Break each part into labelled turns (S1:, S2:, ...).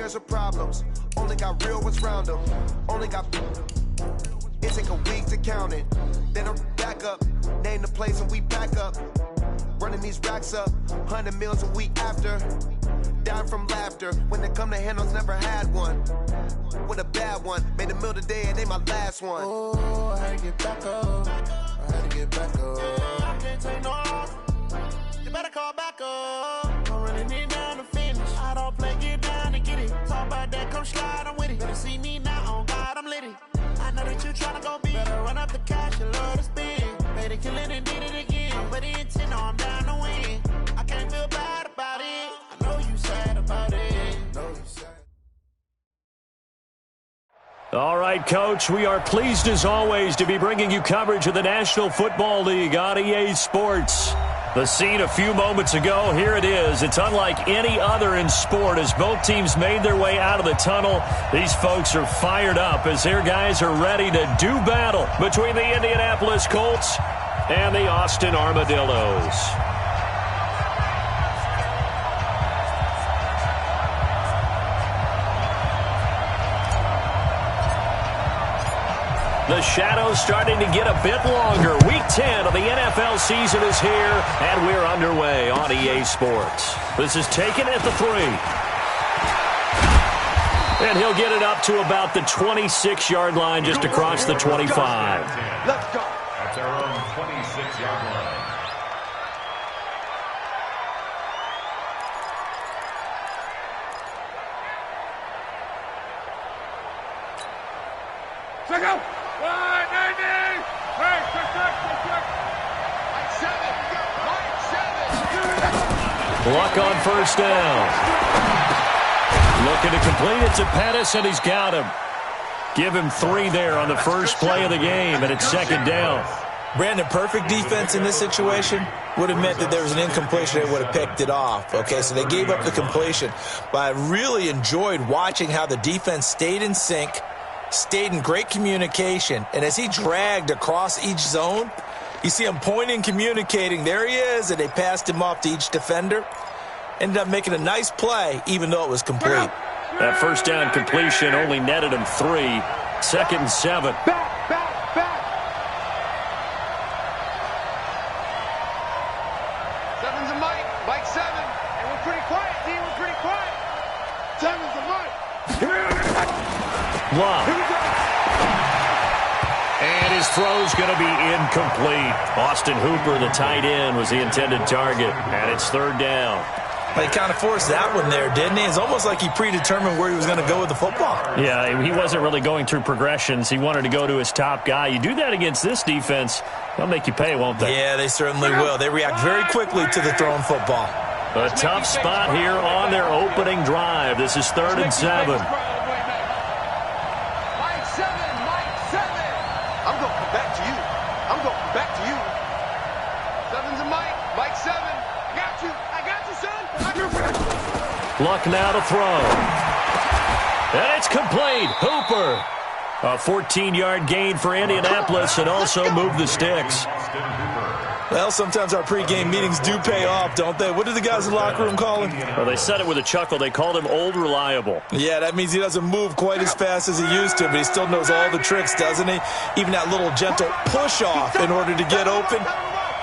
S1: haters are problems. Only got real ones round them. Only got... It take a week to count it. Then I'm back up. Name the place and we pack up. Running these racks up. 100 meals a week after. Down from laughter. When they come to handles, never had one. With a bad one. Made a meal today and ain't my last one.
S2: Oh, I had to get back up. I had to get back up. I can't take no loss. You better call back up. I'm running it down to finish. I don't play, get down and get it. Talk about that, come slide, I'm with it. Better see me now, on God, I'm litty. I know that you tryna go big. Better run up the cash, you love to spend. Made it killing and did it again. But the intent, no, I'm down to win. I can't feel bad about it. I know you sad about it.
S3: All right, Coach, we are pleased as always to be bringing you coverage of the National Football League on EA Sports. The scene a few moments ago, here it is. It's unlike any other in sport as both teams made their way out of the tunnel. These folks are fired up as their guys are ready to do battle between the Indianapolis Colts and the Austin Armadillos. The shadow's starting to get a bit longer. Week 10 of the NFL season is here, and we're underway on EA Sports. This is taken at the 3. And he'll get it up to about the 26-yard line just across the 25.
S4: Let's go. That's our own 26-yard line.
S5: Check out.
S3: Luck on first down. Looking to complete it to Pettis, and he's got him. Give him 3 there on the first play of the game, and it's second down.
S6: Brandon, perfect defense in this situation would have meant that there was an incompletion. They would have picked it off. Okay, so they gave up the completion. But I really enjoyed watching how the defense stayed in sync, stayed in great communication, and as he dragged across each zone, you see him pointing, communicating. There he is, and they passed him off to each defender. Ended up making a nice play, even though it was complete.
S3: That first down completion only netted him 3. Second and 7.
S5: Back. Seven's a Mike. Mike 7. And we're pretty quiet, D. We're pretty quiet. Seven's a Mike.
S3: Love. And his throw's going to be incomplete. Austin Hooper, the tight end, was the intended target. And it's third down.
S6: He kind of forced that one there, didn't he? It's almost like he predetermined where he was going to go with the football.
S3: Yeah, he wasn't really going through progressions. He wanted to go to his top guy. You do that against this defense, they'll make you pay, won't they?
S6: Yeah, they certainly will. They react very quickly to the thrown football.
S3: A tough spot here on their opening drive. This is third and 7.
S5: I'm going to come back to you. I'm going to come back to you. Seven's a Mike. Mike 7. I got you, son.
S3: Luck now to throw. And it's complete. Hooper. A 14-yard gain for Indianapolis and also moved the sticks.
S6: Well, sometimes our pregame meetings do pay off, don't they? What do the guys in the locker room call him?
S3: Well, they said it with a chuckle. They called him Old Reliable.
S6: Yeah, that means he doesn't move quite as fast as he used to, but he still knows all the tricks, doesn't he? Even that little gentle push-off in order to get open,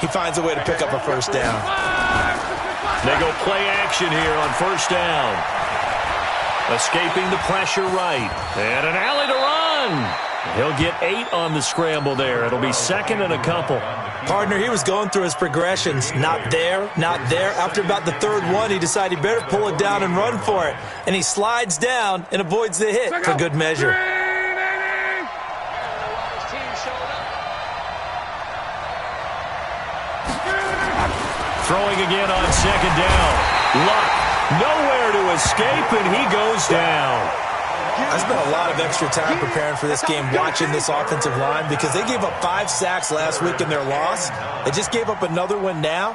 S6: he finds a way to pick up a first down.
S3: They go play action here on first down. Escaping the pressure right. And an alley to run. He'll get 8 on the scramble there. It'll be second and a couple.
S6: Partner, he was going through his progressions. Not there, not there. After about the third one, he decided he better pull it down and run for it. And he slides down and avoids the hit for good measure.
S3: Throwing again on second down. Luck nowhere to escape, and he goes down.
S6: I spent a lot of extra time preparing for this game, watching this offensive line, because they gave up 5 sacks last week in their loss. They just gave up another one now.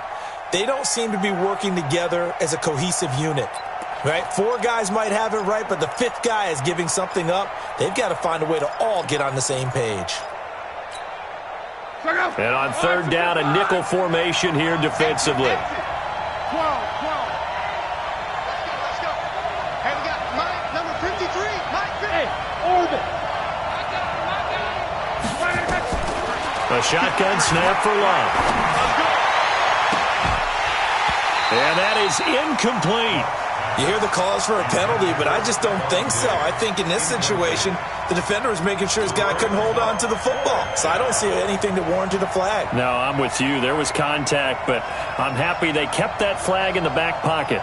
S6: They don't seem to be working together as a cohesive unit. Right? 4 guys might have it right, but the 5th guy is giving something up. They've got to find a way to all get on the same page.
S3: And on third down, a nickel formation here defensively.
S5: 12. Hey, we got Mike, number
S3: The shotgun snap for Love. And that is incomplete.
S6: You hear the calls for a penalty, but I just don't think so. I think in this situation, the defender was making sure his guy couldn't hold on to the football. So I don't see anything that warranted a flag.
S3: No, I'm with you. There was contact, but I'm happy they kept that flag in the back pocket.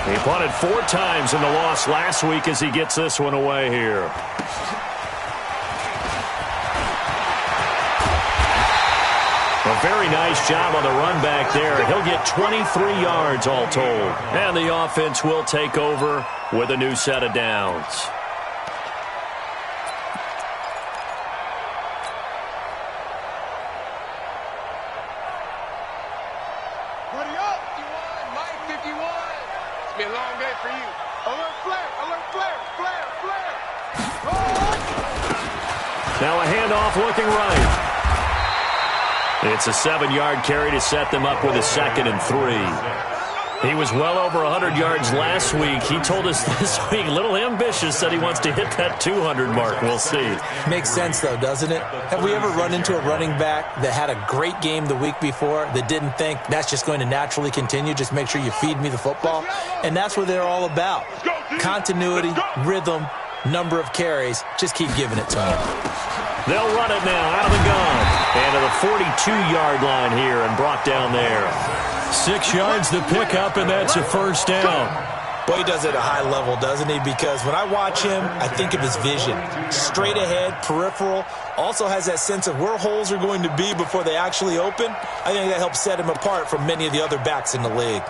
S3: He punted 4 times in the loss last week as he gets this one away here. A very nice job on the run back there. He'll get 23 yards all told. And the offense will take over with a new set of downs.
S5: Buddy up, 51, Mike 51. It's been a long day for you. Alert flare, flare, flare. Oh!
S3: Now a handoff looking right. It's a 7-yard carry to set them up with a 2nd and 3. He was well over 100 yards last week. He told us this week, a little ambitious, said he wants to hit that 200 mark. We'll see.
S6: Makes sense, though, doesn't it? Have we ever run into a running back that had a great game the week before that didn't think that's just going to naturally continue? Just make sure you feed me the football. And that's what they're all about. Continuity, rhythm, number of carries. Just keep giving it to them.
S3: They'll run it now out of the gun. And to the 42-yard line here and brought down there. 6 yards to pick up, and that's a first down.
S6: Boy, he does it at a high level, doesn't he? Because when I watch him, I think of his vision. Straight ahead, peripheral. Also has that sense of where holes are going to be before they actually open. I think that helps set him apart from many of the other backs in the league.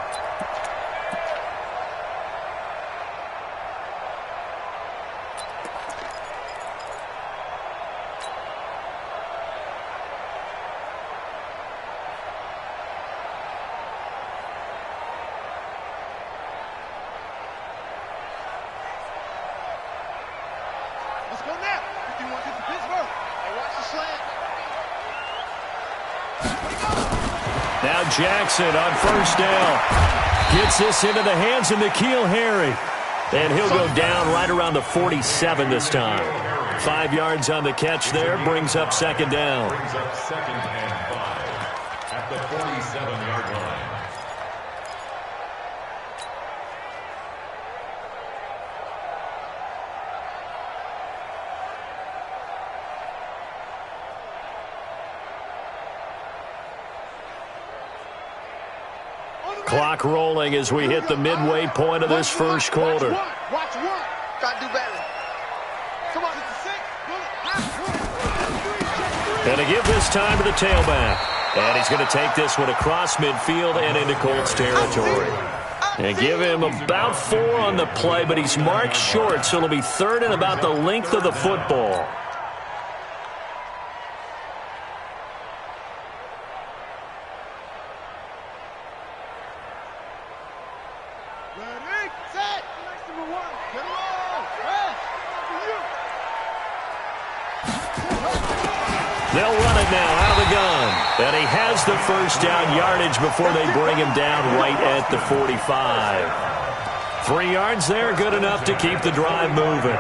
S3: Now Jackson on first down. Gets this into the hands of N'Keal Harry. And he'll go down right around the 47 this time. 5 yards on the catch there. Brings up 2nd down.
S4: Brings up 2nd and 5 at the 47-yard line.
S3: Clock rolling as we hit the midway point of this first quarter.
S5: Watch one. Gotta do better. Come on.
S3: And to give this time to the tailback. And he's going to take this one across midfield and into Colts territory. And give him about 4 on the play, but he's marked short, so it'll be 3rd and about the length of the football. They'll run it now out of the gun. And he has the first down yardage before they bring him down right at the 45. 3 yards there, good enough to keep the drive moving.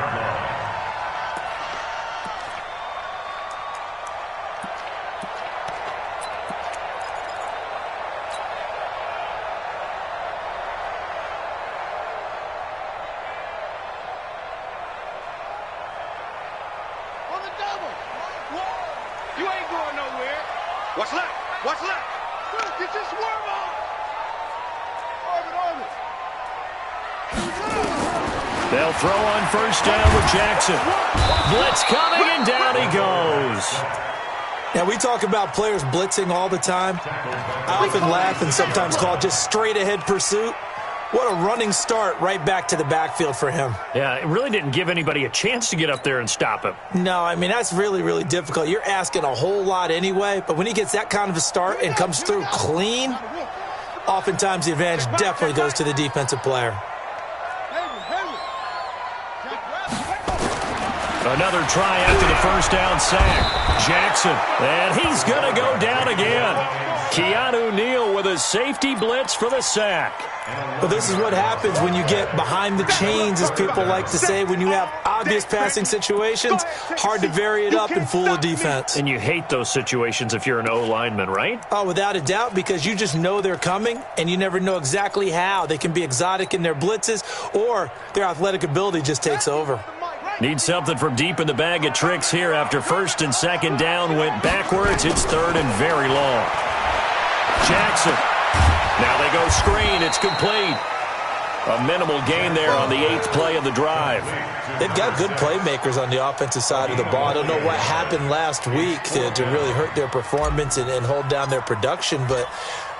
S5: You ain't going nowhere. What's left? What's left? Get your swerve on. Orbit.
S3: They'll throw on first down with Jackson. Blitz coming, and down he goes.
S6: Now, we talk about players blitzing all the time. I often laugh and sometimes call it just straight-ahead pursuit. What a running start right back to the backfield for him.
S3: Yeah, it really didn't give anybody a chance to get up there and stop him.
S6: No, I mean, that's really, really difficult. You're asking a whole lot anyway, but when he gets that kind of a start and comes through clean, oftentimes the advantage definitely goes to the defensive player.
S3: Another try after the first down sack. Jackson, and he's going to go down again. Keanu Neal with with a safety blitz for the sack.
S6: Well, this is what happens when you get behind the chains, as people like to say. When you have obvious passing situations, hard to vary it up and fool the defense.
S3: And you hate those situations if you're an O-lineman, right?
S6: Oh, without a doubt, because you just know they're coming, and you never know exactly how. They can be exotic in their blitzes, or their athletic ability just takes over.
S3: Need something from deep in the bag of tricks here after first and second down went backwards. It's third and very long. Jackson. Now they go screen. It's complete. A minimal gain there on the 8th play of the drive.
S6: They've got good playmakers on the offensive side of the ball. I don't know what happened last week to really hurt their performance and hold down their production, but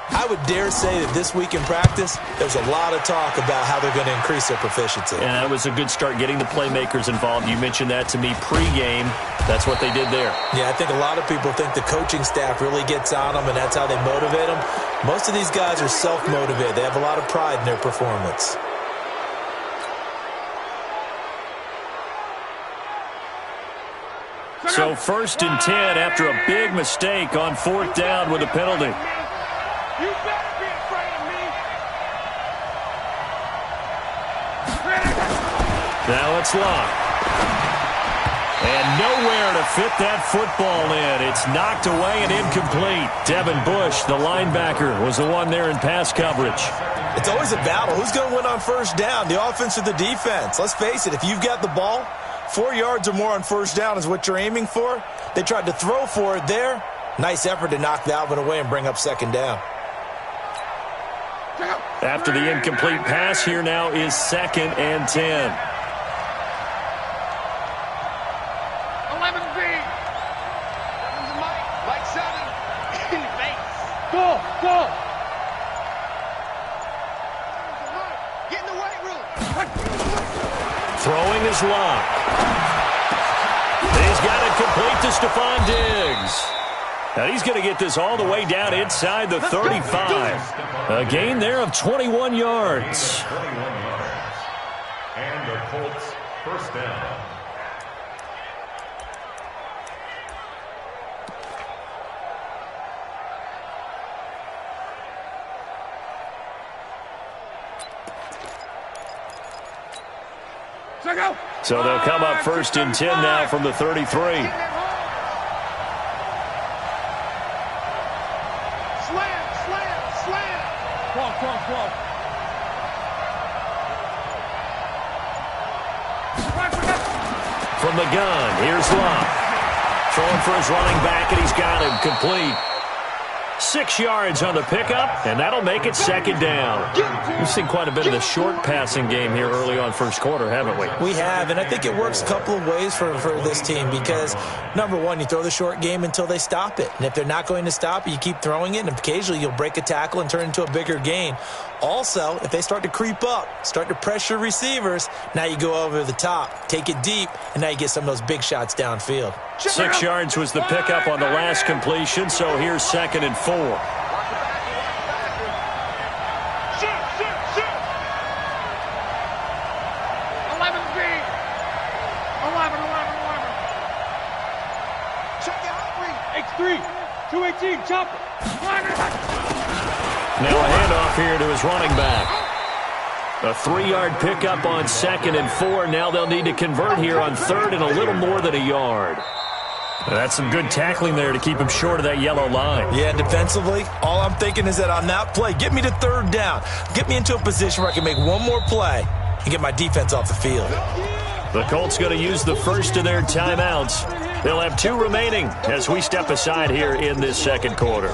S6: I would dare say that this week in practice, there's a lot of talk about how they're going to increase their proficiency.
S3: And that was a good start getting the playmakers involved. You mentioned that to me pregame. That's what they did there. Yeah,
S6: I think a lot of people think the coaching staff really gets on them, and that's how they motivate them. Most of these guys are self-motivated. They have a lot of pride in their performance.
S3: So first and 10 after a big mistake on 4th down with a penalty.
S5: You better be afraid of me.
S3: Now it's locked. And nowhere to fit that football in. It's knocked away and incomplete. Devin Bush, the linebacker, was the one there in pass coverage.
S6: It's always a battle. Who's going to win on first down, the offense or the defense? Let's face it, if you've got the ball, 4 yards or more on first down is what you're aiming for. They tried to throw for it there. Nice effort to knock Dalvin away and bring up second down.
S3: After the incomplete pass, here now is 2nd and 10.
S5: 11B. Mike 7. Go. Get in the weight room.
S3: Throwing is locked. He's got it complete to Stephon Diggs. Now he's going to get this all the way down inside the 35. A gain there of 21 yards.
S4: 21 yards. And the Colts first down.
S3: So they'll come up first and 10 now from the 33.
S5: Slam. Cross.
S3: From the gun, here's Love. Throwing for his running back, and he's got him complete. 6 yards on the pickup, and that'll make it second down. We've seen quite a bit of the short passing game here early on first quarter, haven't we?
S6: We have, and I think it works a couple of ways for this team because, number one, you throw the short game until they stop it. And if they're not going to stop it, you keep throwing it, and occasionally you'll break a tackle and turn it into a bigger gain. Also, if they start to creep up, start to pressure receivers, now you go over the top, take it deep, and now you get some of those big shots downfield.
S3: 6 yards was the pickup on the last completion, so here's 2nd and 4.
S5: Shoot. 11B. 11. Check it out, 3. X3. 218. Chopper.
S3: Now a handoff here to his running back. A 3-yard pickup on 2nd and 4. Now they'll need to convert here on 3rd and a little more than a yard. That's some good tackling there to keep him short of that yellow line.
S6: Yeah, and defensively, all I'm thinking is that on that play, get me to 3rd down. Get me into a position where I can make one more play and get my defense off the field.
S3: The Colts going to use the first of their timeouts. They'll have 2 remaining as we step aside here in this second quarter.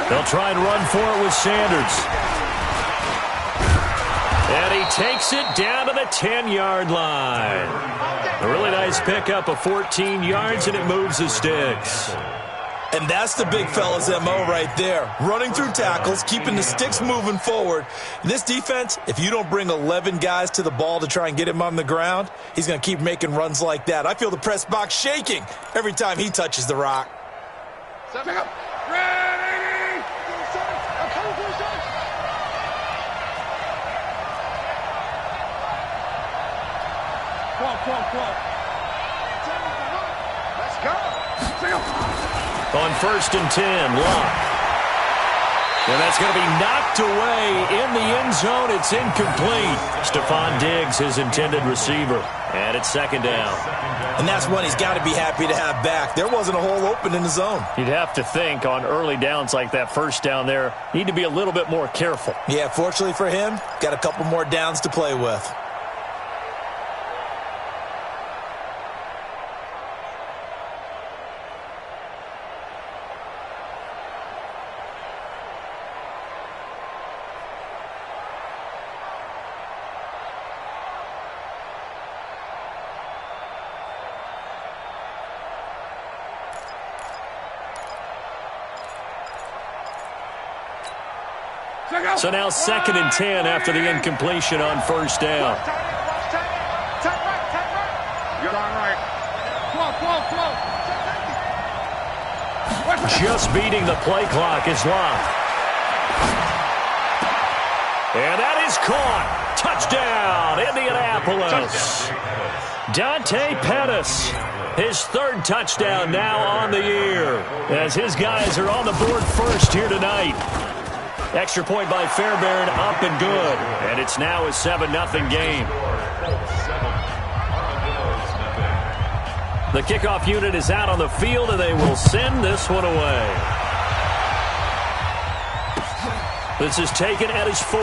S3: They'll try and run for it with Sanders. And he takes it down to the 10-yard line. A really nice pickup of 14 yards, and it moves the sticks.
S6: And that's the big fella's MO right there. Running through tackles, keeping the sticks moving forward. In this defense, if you don't bring 11 guys to the ball to try and get him on the ground, he's going to keep making runs like that. I feel the press box shaking every time he touches the rock.
S5: Ready! Let's go!
S3: On 1st and 10, Locke. And that's going to be knocked away in the end zone. It's incomplete. Stephon Diggs, his intended receiver. And it's 2nd down.
S6: And that's one he's got to be happy to have back. There wasn't a hole open in the zone.
S3: You'd have to think on early downs like that, 1st down there, need to be a little bit more careful.
S6: Yeah, fortunately for him, got a couple more downs to play with.
S3: So now 2nd and 10 after the incompletion on 1st down.
S5: You're on right.
S3: Just beating the play clock is Locke. And that is caught. Touchdown, Indianapolis. Dante Pettis, his 3rd touchdown now on the year, as his guys are on the board first here tonight. Extra point by Fairbairn, up and good. And it's now a 7-0 game. The kickoff unit is out on the field, and they will send this one away. This is taken at his 4.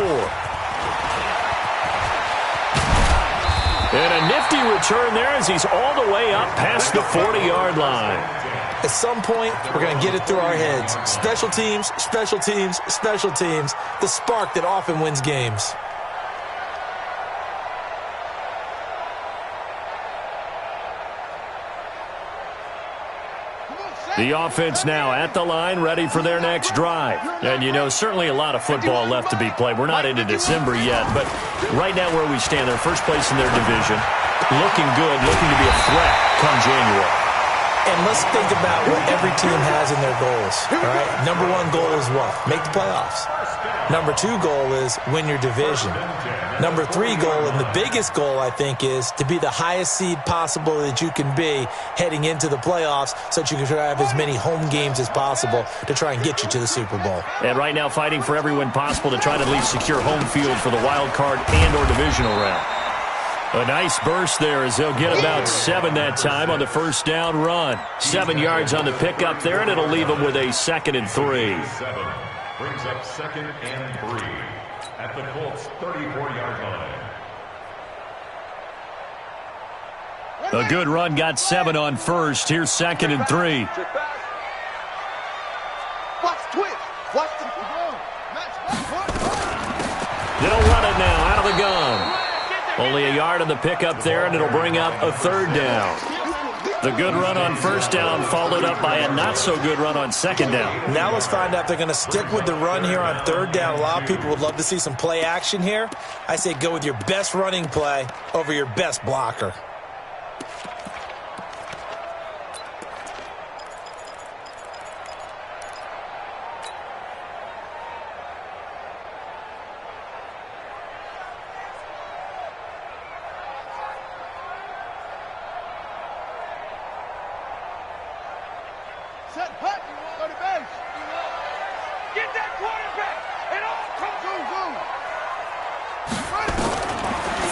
S3: And a nifty return there as he's all the way up past the 40-yard line.
S6: At some point, we're going to get it through our heads. Special teams, special teams, special teams. The spark that often wins games.
S3: The offense now at the line, ready for their next drive. And, you know, certainly a lot of football left to be played. We're not into December yet, but right now where we stand, they're first place in their division. Looking good, looking to be a threat come January.
S6: And let's think about what every team has in their goals. All right? Number 1 goal is what? Make the playoffs. Number 2 goal is win your division. Number 3 goal, and the biggest goal, I think, is to be the highest seed possible that you can be heading into the playoffs so that you can have as many home games as possible to try and get you to the Super Bowl.
S3: And right now fighting for every win possible to try to at least secure home field for the wild card and or divisional round. A nice burst there as they'll get about 7 that time on the 1st down run. 7 yards on the pickup there, and it'll leave them with a 2nd and 3.
S4: 7 brings up 2nd and 3 at the Colts 34-yard line.
S3: A good run got 7 on 1st. Here's 2nd and 3.
S5: Watch twitch. Watch the
S3: They'll run it now out of the gun. Only a yard on the pickup there, and it'll bring up a 3rd down. The good run on 1st down followed up by a not-so-good run on 2nd down.
S6: Now let's find out if they're going to stick with the run here on 3rd down. A lot of people would love to see some play action here. I say go with your best running play over your best blocker.
S5: Set, hut, go to base. Get that quarterback. It all comes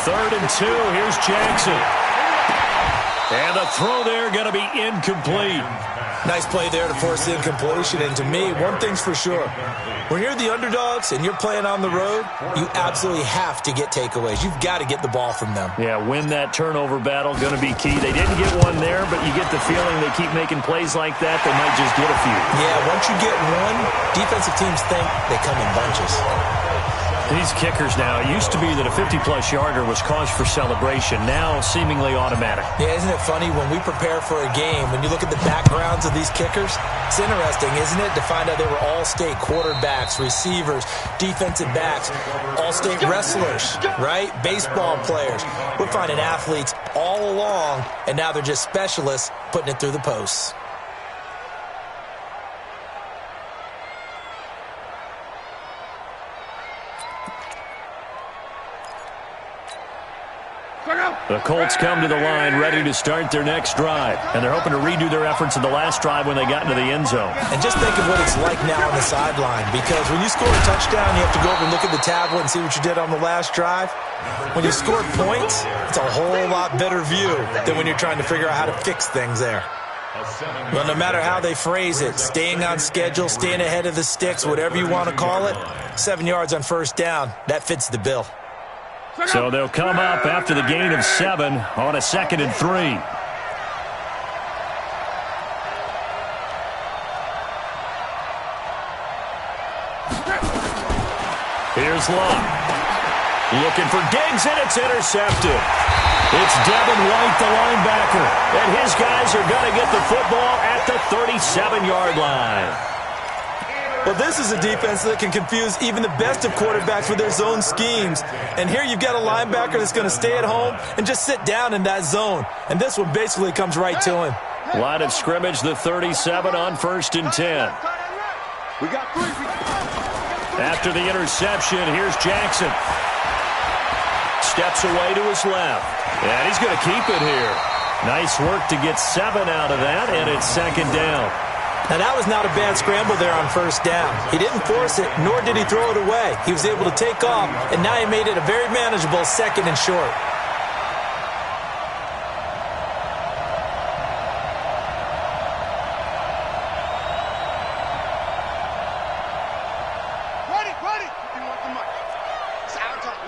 S3: 3rd and 2. Here's Jackson. And the throw there going to be incomplete.
S6: Nice play there to force the incompletion. And to me, one thing's for sure. When you're the underdogs and you're playing on the road, you absolutely have to get takeaways. You've got to get the ball from them.
S3: Yeah, win that turnover battle, going to be key. They didn't get one there, but you get the feeling they keep making plays like that, they might just get a few.
S6: Yeah, once you get one, defensive teams think they come in bunches.
S3: These kickers now, it used to be that a 50-plus yarder was cause for celebration. Now, seemingly automatic.
S6: Yeah, isn't it funny when we prepare for a game, when you look at the backgrounds of these kickers, it's interesting, isn't it, to find out they were all-state quarterbacks, receivers, defensive backs, all-state wrestlers, right? Baseball players. We're finding athletes all along, and now they're just specialists putting it through the posts.
S3: The Colts come to the line ready to start their next drive, and they're hoping to redo their efforts in the last drive when they got into the end zone.
S6: And just think of what it's like now on the sideline, because when you score a touchdown, you have to go over and look at the tablet and see what you did on the last drive. When you score points, it's a whole lot better view than when you're trying to figure out how to fix things there. Well, no matter how they phrase it, staying on schedule, staying ahead of the sticks, whatever you want to call it, 7 yards on first down, that fits the bill.
S3: So they'll come up after the gain of 7 on a 2nd and 3. Here's Locke. Looking for Diggs, and it's intercepted. It's Devin White, the linebacker, and his guys are going to get the football at the 37-yard line.
S6: Well, this is a defense that can confuse even the best of quarterbacks with their zone schemes. And here you've got a linebacker that's going to stay at home and just sit down in that zone. And this one basically comes right to him.
S3: Line of scrimmage, the 37 on 1st and 10.
S5: We got 3.
S3: After the interception, here's Jackson. Steps away to his left. And he's going to keep it here. Nice work to get 7 out of that, and it's 2nd down.
S6: Now, that was not a bad scramble there on first down. He didn't force it, nor did he throw it away. He was able to take off, and now he made it a very manageable 2nd and short.
S5: Ready. You want the money. It's our time.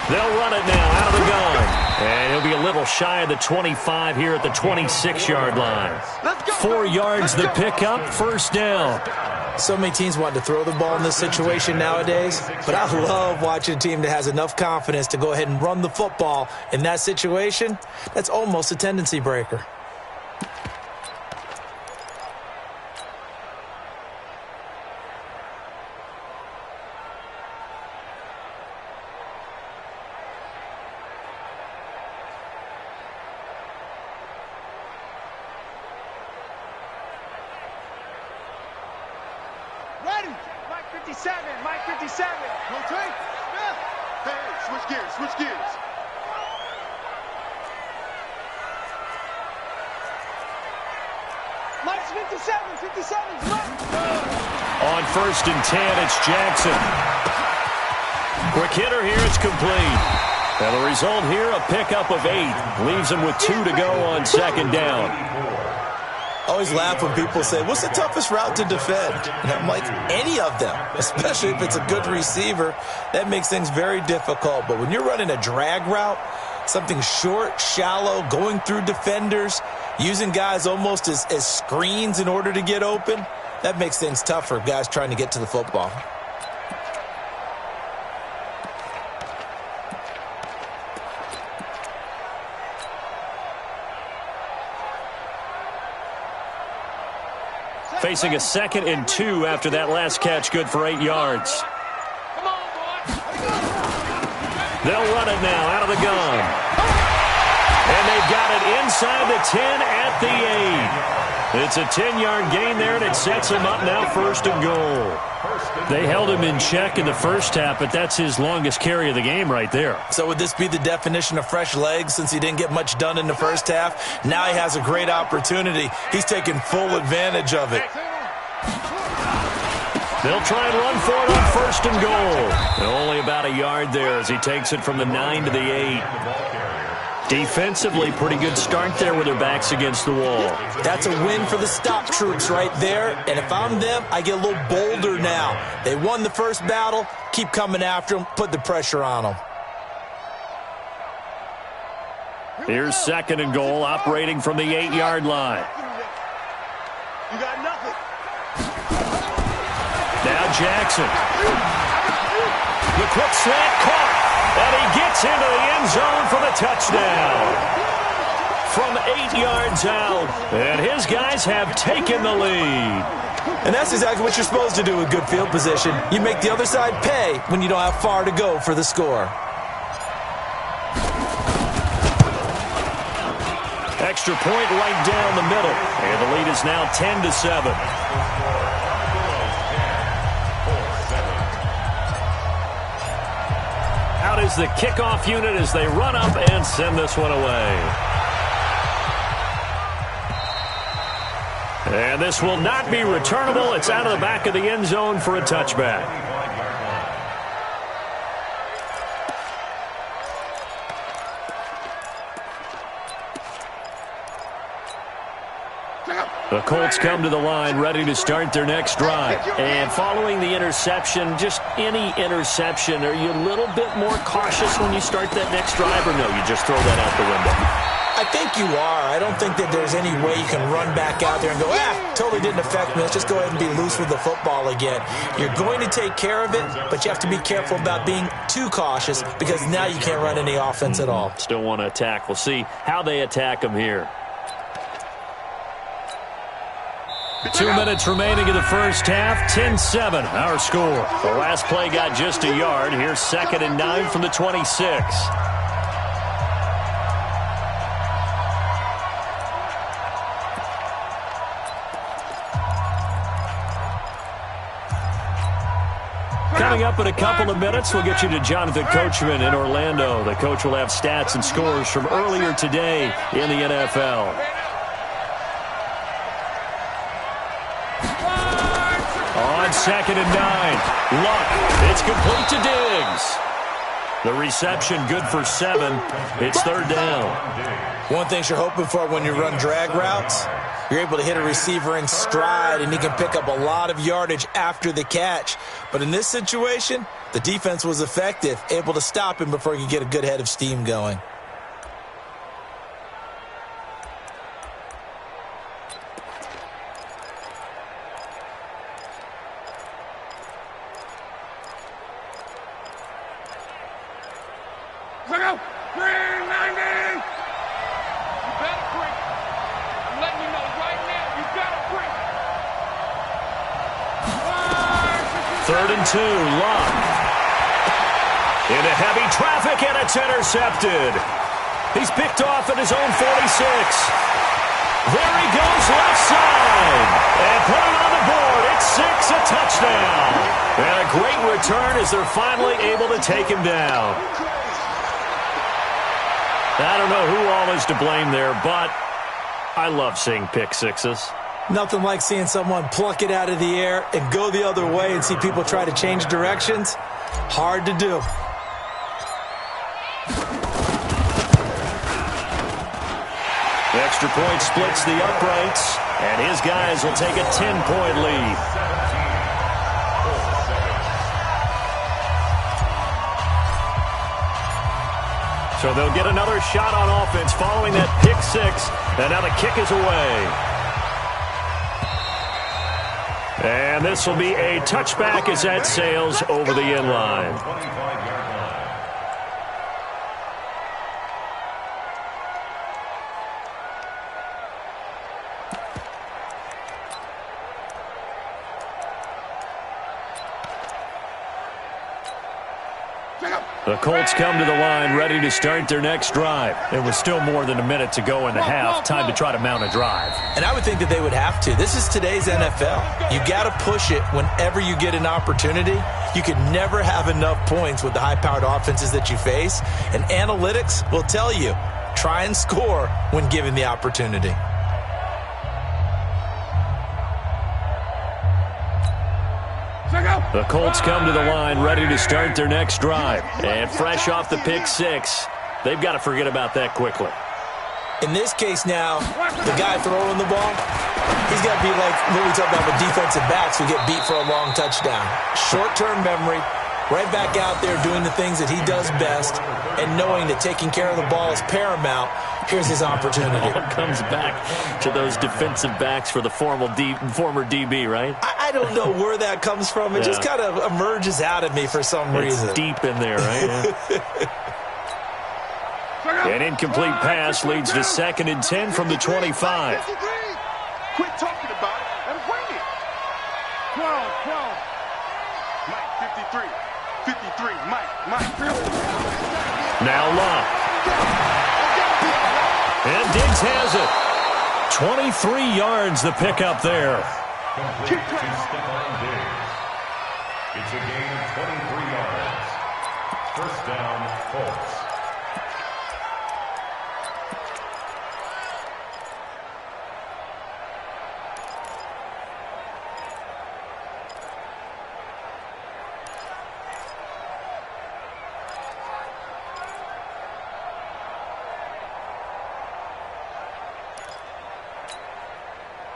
S3: They'll run it now out of the gun. And he'll be a little shy of the 25 here at the 26-yard line. 4 yards the pickup, 1st down.
S6: So many teams want to throw the ball in this situation nowadays, but I love watching a team that has enough confidence to go ahead and run the football. In that situation, that's almost a tendency breaker.
S5: Mike 57. Rotate. Hey, switch gears. Mike's 57's right.
S3: On 1st and 10, it's Jackson. Quick hitter here, it's complete. And the result here, a pickup of 8. Leaves him with 2 to go on 2nd down.
S6: I always laugh when people say, what's the toughest route to defend? And I'm like, any of them, especially if it's a good receiver. That makes things very difficult. But when you're running a drag route, something short, shallow, going through defenders, using guys almost as screens in order to get open, that makes things tough for guys trying to get to the football.
S3: Facing a 2nd and 2 after that last catch, good for 8 yards.
S5: Come on, boy.
S3: They'll run it now out of the gun. And they've got it inside the 10 at the 8. It's a 10-yard gain there, and it sets him up now 1st and goal. They held him in check in the first half, but that's his longest carry of the game right there.
S6: So would this be the definition of fresh legs since he didn't get much done in the first half? Now he has a great opportunity. He's taking full advantage of it.
S3: They'll try and run for it on 1st and goal. And only about a yard there as he takes it from the 9 to the 8. Defensively, pretty good start there with their backs against the wall.
S6: That's a win for the stop troops right there. And if I'm them, I get a little bolder now. They won the first battle. Keep coming after them. Put the pressure on them.
S3: Here's 2nd and goal, operating from the 8-yard line.
S5: You got nothing.
S3: Now Jackson. The quick slant caught. And he gets into the end zone for the touchdown. From 8 yards out. And his guys have taken the lead.
S6: And that's exactly what you're supposed to do with good field position. You make the other side pay when you don't have far to go for the score.
S3: Extra point right down the middle. And the lead is now 10-7. is the kickoff unit as they run up and send this one away. And this will not be returnable. It's out of the back of the end zone for a touchback. The Colts come to the line ready to start their next drive. And following the interception, just any interception, are you a little bit more cautious when you start that next drive, or no, you just throw that out the window?
S6: I think you are. I don't think that there's any way you can run back out there and go, totally didn't affect me. Let's just go ahead and be loose with the football again. You're going to take care of it, but you have to be careful about being too cautious because now you can't run any offense at all.
S3: Still want to attack. We'll see how they attack them here. 2 minutes remaining in the first half. 10-7, our score. The last play got just a yard. Here's 2nd and 9 from the 26. Coming up in a couple of minutes, we'll get you to Jonathan Coachman in Orlando. The coach will have stats and scores from earlier today in the NFL. On 2nd and 9, Luck. It's complete to Diggs. The reception good for 7. It's 3rd down.
S6: One thing you're hoping for when you run drag routes, you're able to hit a receiver in stride, and he can pick up a lot of yardage after the catch. But in this situation, the defense was effective, able to stop him before he could get a good head of steam going.
S5: Look out! 390! You better break. I'm letting you know right now, you gotta break.
S3: 3rd and 2, Luck. Into heavy traffic, and it's intercepted. He's picked off at his own 46. There he goes, left side. And put it on the board. It's 6, a touchdown. And a great return as they're finally able to take him down. I don't know who all is to blame there, but I love seeing pick sixes.
S6: Nothing like seeing someone pluck it out of the air and go the other way and see people try to change directions. Hard to do.
S3: The extra point splits the uprights, and his guys will take a 10-point lead. So they'll get another shot on offense following that pick 6, and now the kick is away. And this will be a touchback as that sails over the end line. The Colts come to the line ready to start their next drive. There was still more than a minute to go in the half. Time to try to mount a drive.
S6: And I would think that they would have to. This is today's NFL. You got to push it whenever you get an opportunity. You can never have enough points with the high-powered offenses that you face. And analytics will tell you, try and score when given the opportunity.
S3: The Colts come to the line ready to start their next drive. And fresh off the pick 6, they've got to forget about that quickly.
S6: In this case now, the guy throwing the ball, he's got to be like what we talk about with defensive backs who get beat for a long touchdown. Short-term memory, right back out there doing the things that he does best, and knowing that taking care of the ball is paramount. Here's his opportunity.
S3: It all comes back to those defensive backs for the former DB, right?
S6: I don't know where that comes from. It just kind of emerges out of me for some reason.
S3: It's deep in there, right? An incomplete pass leads to 2nd and 10 from the 25.
S5: Quit talking about it and bring it. 12. Mike, 53, Mike.
S3: Now Luck. And Diggs has it. 23 yards the pickup there.
S4: Complete to Stephon Diggs. It's a gain of 23 yards. First down, Colts.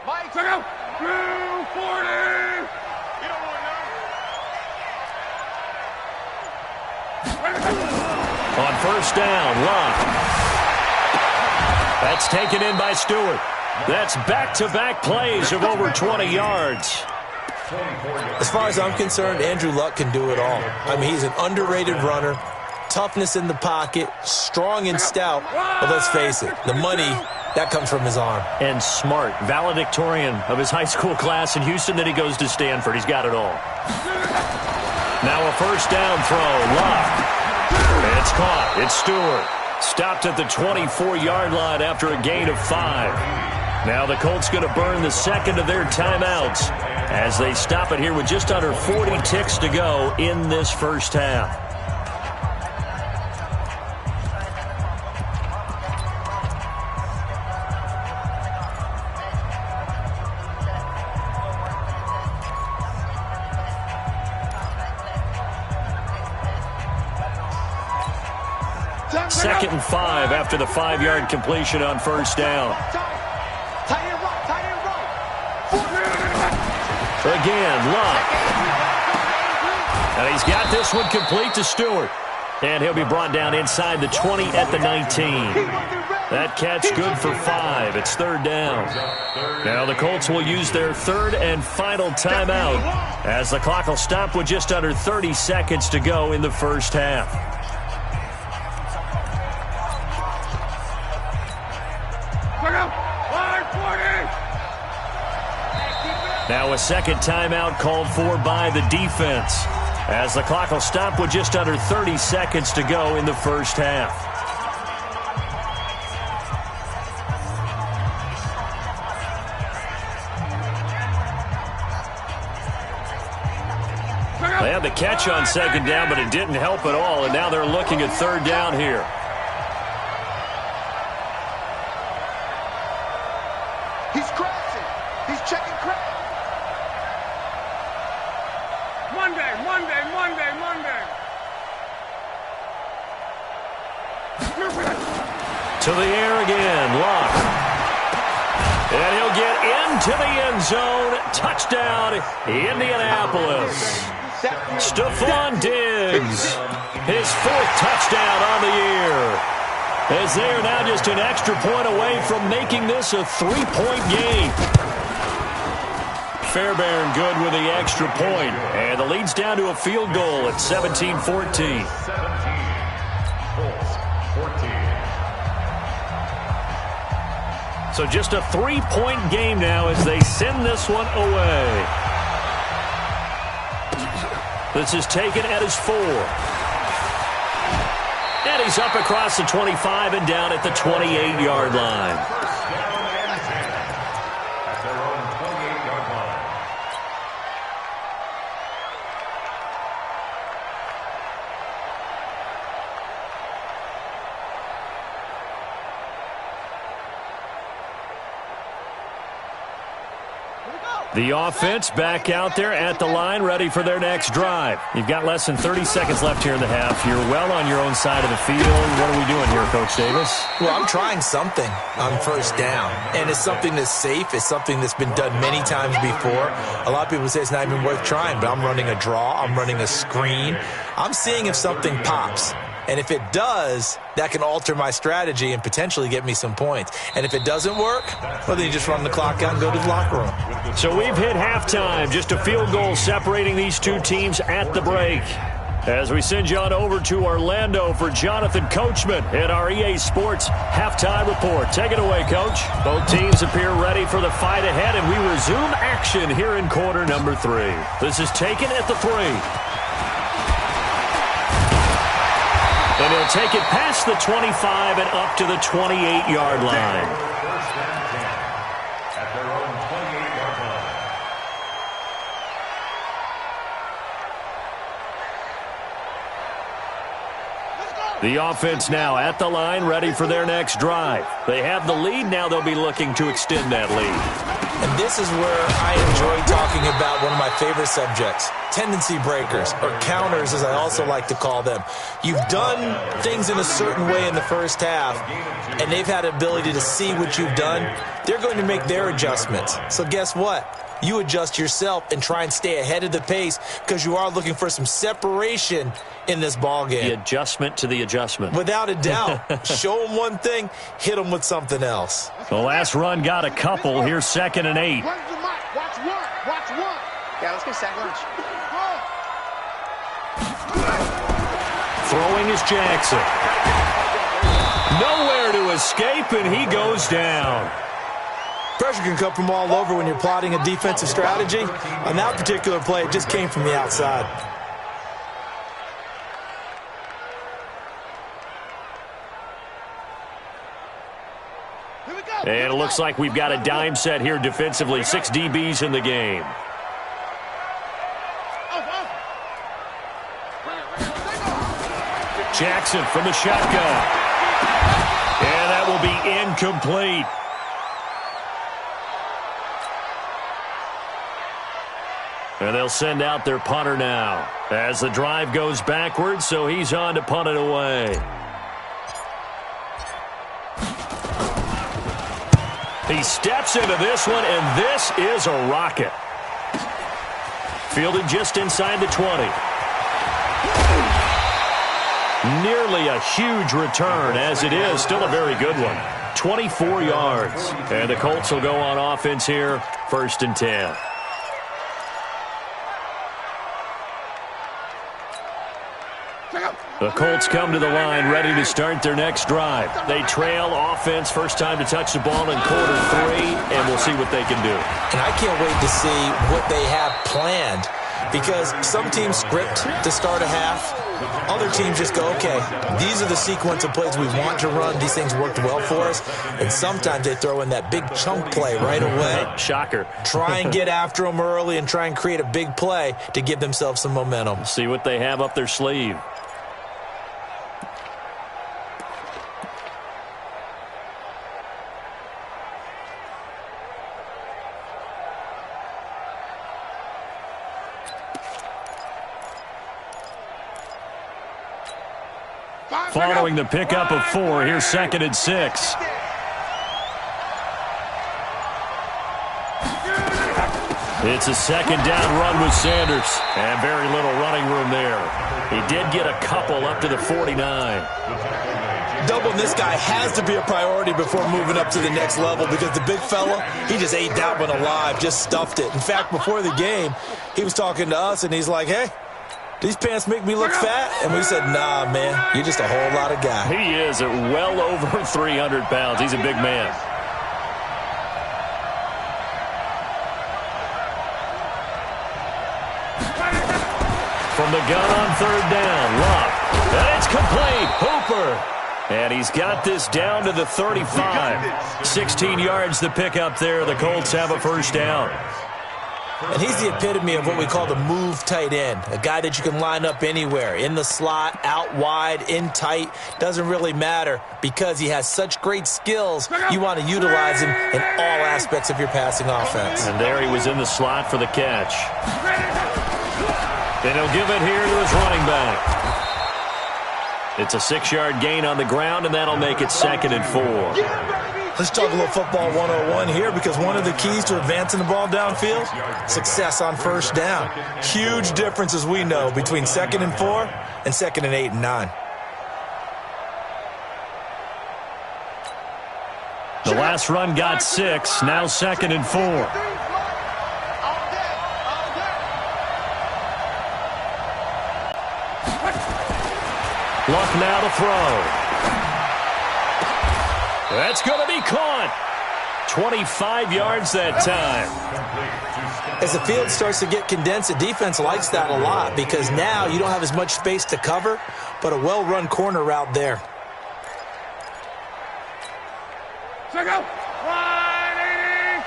S5: Mike, check out. 240. You don't want to
S3: On first down, Locke. That's taken in by Stewart. That's back-to-back plays of over 20 yards.
S6: As far as I'm concerned, Andrew Luck can do it all. I mean, he's an underrated runner, toughness in the pocket, strong and stout. But let's face it, the money, that comes from his arm.
S3: And smart, valedictorian of his high school class in Houston. Then he goes to Stanford. He's got it all. Now a first down throw. Locke. And it's caught. It's Stewart. Stopped at the 24-yard line after a gain of 5. Now the Colts going to burn the second of their timeouts as they stop it here with just under 40 ticks to go in this first half. Second and 5 after the 5-yard completion on first down. Again, Locke. And he's got this one complete to Stewart. And he'll be brought down inside the 20 at the 19. That catch good for 5. It's third down. Now the Colts will use their third and final timeout as the clock will stop with just under 30 seconds to go in the first half. Now a second timeout called for by the defense as the clock will stop with just under 30 seconds to go in the first half. They had the catch on second down, but it didn't help at all, and now they're looking at third down here.
S5: He's crashing. He's checking crash. Monday.
S3: To the air again, Locke. And he'll get into the end zone. Touchdown, Indianapolis. Stephon Diggs, his 4th touchdown on the year. As they are now just an extra point away from making this a 3-point game. Fairbairn good with the extra point. And the lead's down to a field goal at 17-14. So just a 3-point game now as they send this one away. This is taken at his 4. And he's up across the 25 and down at the 28-yard line. The offense back out there at the line, ready for their next drive. You've got less than 30 seconds left here in the half. You're well on your own side of the field. What are we doing here, Coach Davis?
S6: Well, I'm trying something on first down, and it's something that's safe. It's something that's been done many times before. A lot of people say it's not even worth trying, but I'm running a draw. I'm running a screen. I'm seeing if something pops. And if it does, that can alter my strategy and potentially get me some points. And if it doesn't work, well, then you just run the clock out and go to the locker room.
S3: So we've hit halftime. Just a field goal separating these two teams at the break. As we send you on over to Orlando for Jonathan Coachman at our EA Sports Halftime Report. Take it away, Coach. Both teams appear ready for the fight ahead, and we resume action here in quarter number 3. This is taken at the 3. And he'll take it past the 25 and up to the 28-yard line.
S4: First and 10 at their own 28-yard line.
S3: The offense now at the line, ready for their next drive. They have the lead. Now they'll be looking to extend that lead.
S6: And this is where I enjoy talking about one of my favorite subjects, tendency breakers, or counters as I also like to call them. You've done things in a certain way in the first half, and they've had the ability to see what you've done. They're going to make their adjustments. So guess what? You adjust yourself and try and stay ahead of the pace because you are looking for some separation in this ball game.
S3: The adjustment to the adjustment.
S6: Without a doubt. Show them one thing, hit them with something else.
S3: The last run got a couple. Here's 2nd and 8.
S5: Watch one. Watch one. Yeah, let's get sack lunch.
S3: Throwing is Jackson. Nowhere to escape, and he goes down.
S6: Pressure can come from all over when you're plotting a defensive strategy. On that particular play, it just came from the outside.
S3: And it looks like we've got a dime set here defensively. 6 DBs in the game. Jackson from the shotgun. And that will be incomplete. And they'll send out their punter now as the drive goes backwards, so he's on to punt it away. He steps into this one, and this is a rocket. Fielded just inside the 20. Nearly a huge return, as it is still a very good one. 24 yards. And the Colts will go on offense here, 1st and 10. The Colts come to the line ready to start their next drive. They trail offense, first time to touch the ball in quarter 3, and we'll see what they can do.
S6: And I can't wait to see what they have planned because some teams script to start a half. Other teams just go, okay, these are the sequence of plays we want to run. These things worked well for us. And sometimes they throw in that big chunk play right away.
S3: Shocker.
S6: Try and get after them early and try and create a big play to give themselves some momentum.
S3: See what they have up their sleeve. Following the pickup of 4, here's 2nd and 6. It's a 2nd down run with Sanders, and very little running room there. He did get a couple up to the 49.
S6: Doubling this guy has to be a priority before moving up to the next level because the big fella, he just ate that one alive, just stuffed it. In fact, before the game, he was talking to us, and he's like, hey, these pants make me look fat? And we said, nah, man, you're just a whole lot of guy.
S3: He is at well over 300 pounds. He's a big man. From the gun on 3rd down, Love. And it's complete. Hooper. And he's got this down to the 35. 16 yards the pickup there. The Colts have a 1st down.
S6: And he's the epitome of what we call the move tight end, a guy that you can line up anywhere, in the slot, out wide, in tight, doesn't really matter because he has such great skills. You want to utilize him in all aspects of your passing offense.
S3: And there he was in the slot for the catch. And he'll give it here to his running back. It's a 6-yard gain on the ground, and that'll make it 2nd and 4.
S6: Let's talk a little football 101 here because one of the keys to advancing the ball downfield, success on 1st down. Huge difference, as we know, between 2nd and 4 and 2nd and 8 and 9.
S3: The last run got 6, now 2nd and 4. Luck now to throw. That's going to be caught. 25 yards that time.
S6: As the field starts to get condensed, the defense likes that a lot because now you don't have as much space to cover, but a well-run corner route there.
S5: Check out. 180.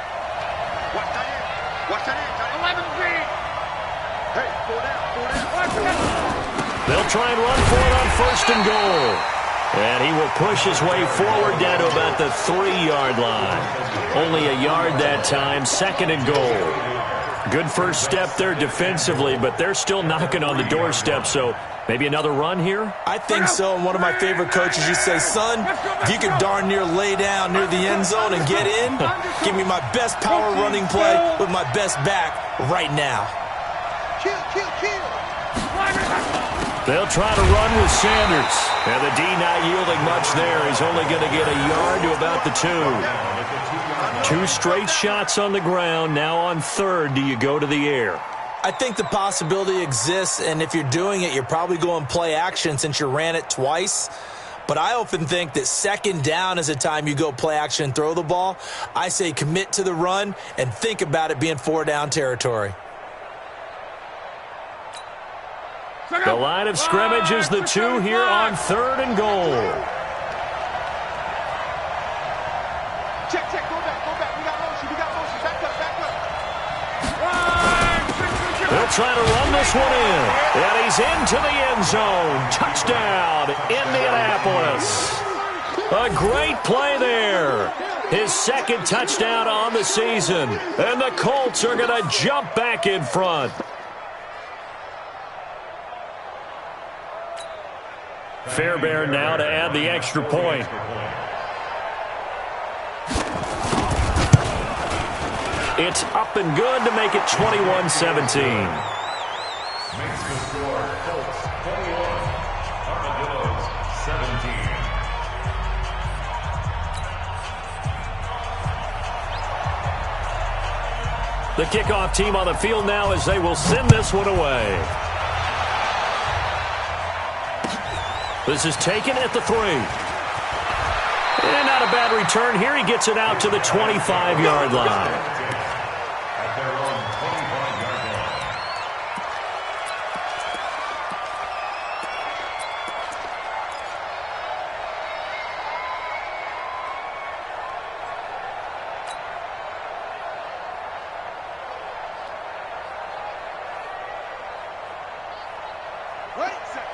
S5: Watch that in. 11 feet. Hey, pull down. Watch that.
S3: They'll try and run for it on 1st and goal. And he will push his way forward down to about the 3-yard line. Only a yard that time, 2nd and goal. Good first step there defensively, but they're still knocking on the doorstep, so maybe another run here?
S6: I think so, and one of my favorite coaches used to say, son, if you could darn near lay down near the end zone and get in, give me my best power running play with my best back right now.
S3: They'll try to run with Sanders. And the D not yielding much there. He's only going to get a yard to about the 2. 2 straight shots on the ground. Now on 3rd, do you go to the air?
S6: I think the possibility exists, and if you're doing it, you're probably going play action since you ran it twice. But I often think that 2nd down is a time you go play action and throw the ball. I say commit to the run and think about it being 4-down territory.
S3: The line of scrimmage is the 2 here on 3rd and goal.
S5: Check, go back. We got motion. Back up.
S3: They'll try to run this one in. And he's into the end zone. Touchdown, Indianapolis. A great play there. His 2nd touchdown on the season. And the Colts are going to jump back in front. Fairbairn now to add the extra point. It's up and good to make it 21-17.
S4: Makes the score Colts 21, Armadillos 17.
S3: The kickoff team on the field now as they will send this one away. This is taken at the 3. And not a bad return here. He gets it out to the 25-yard line.
S4: At their own 25-yard line.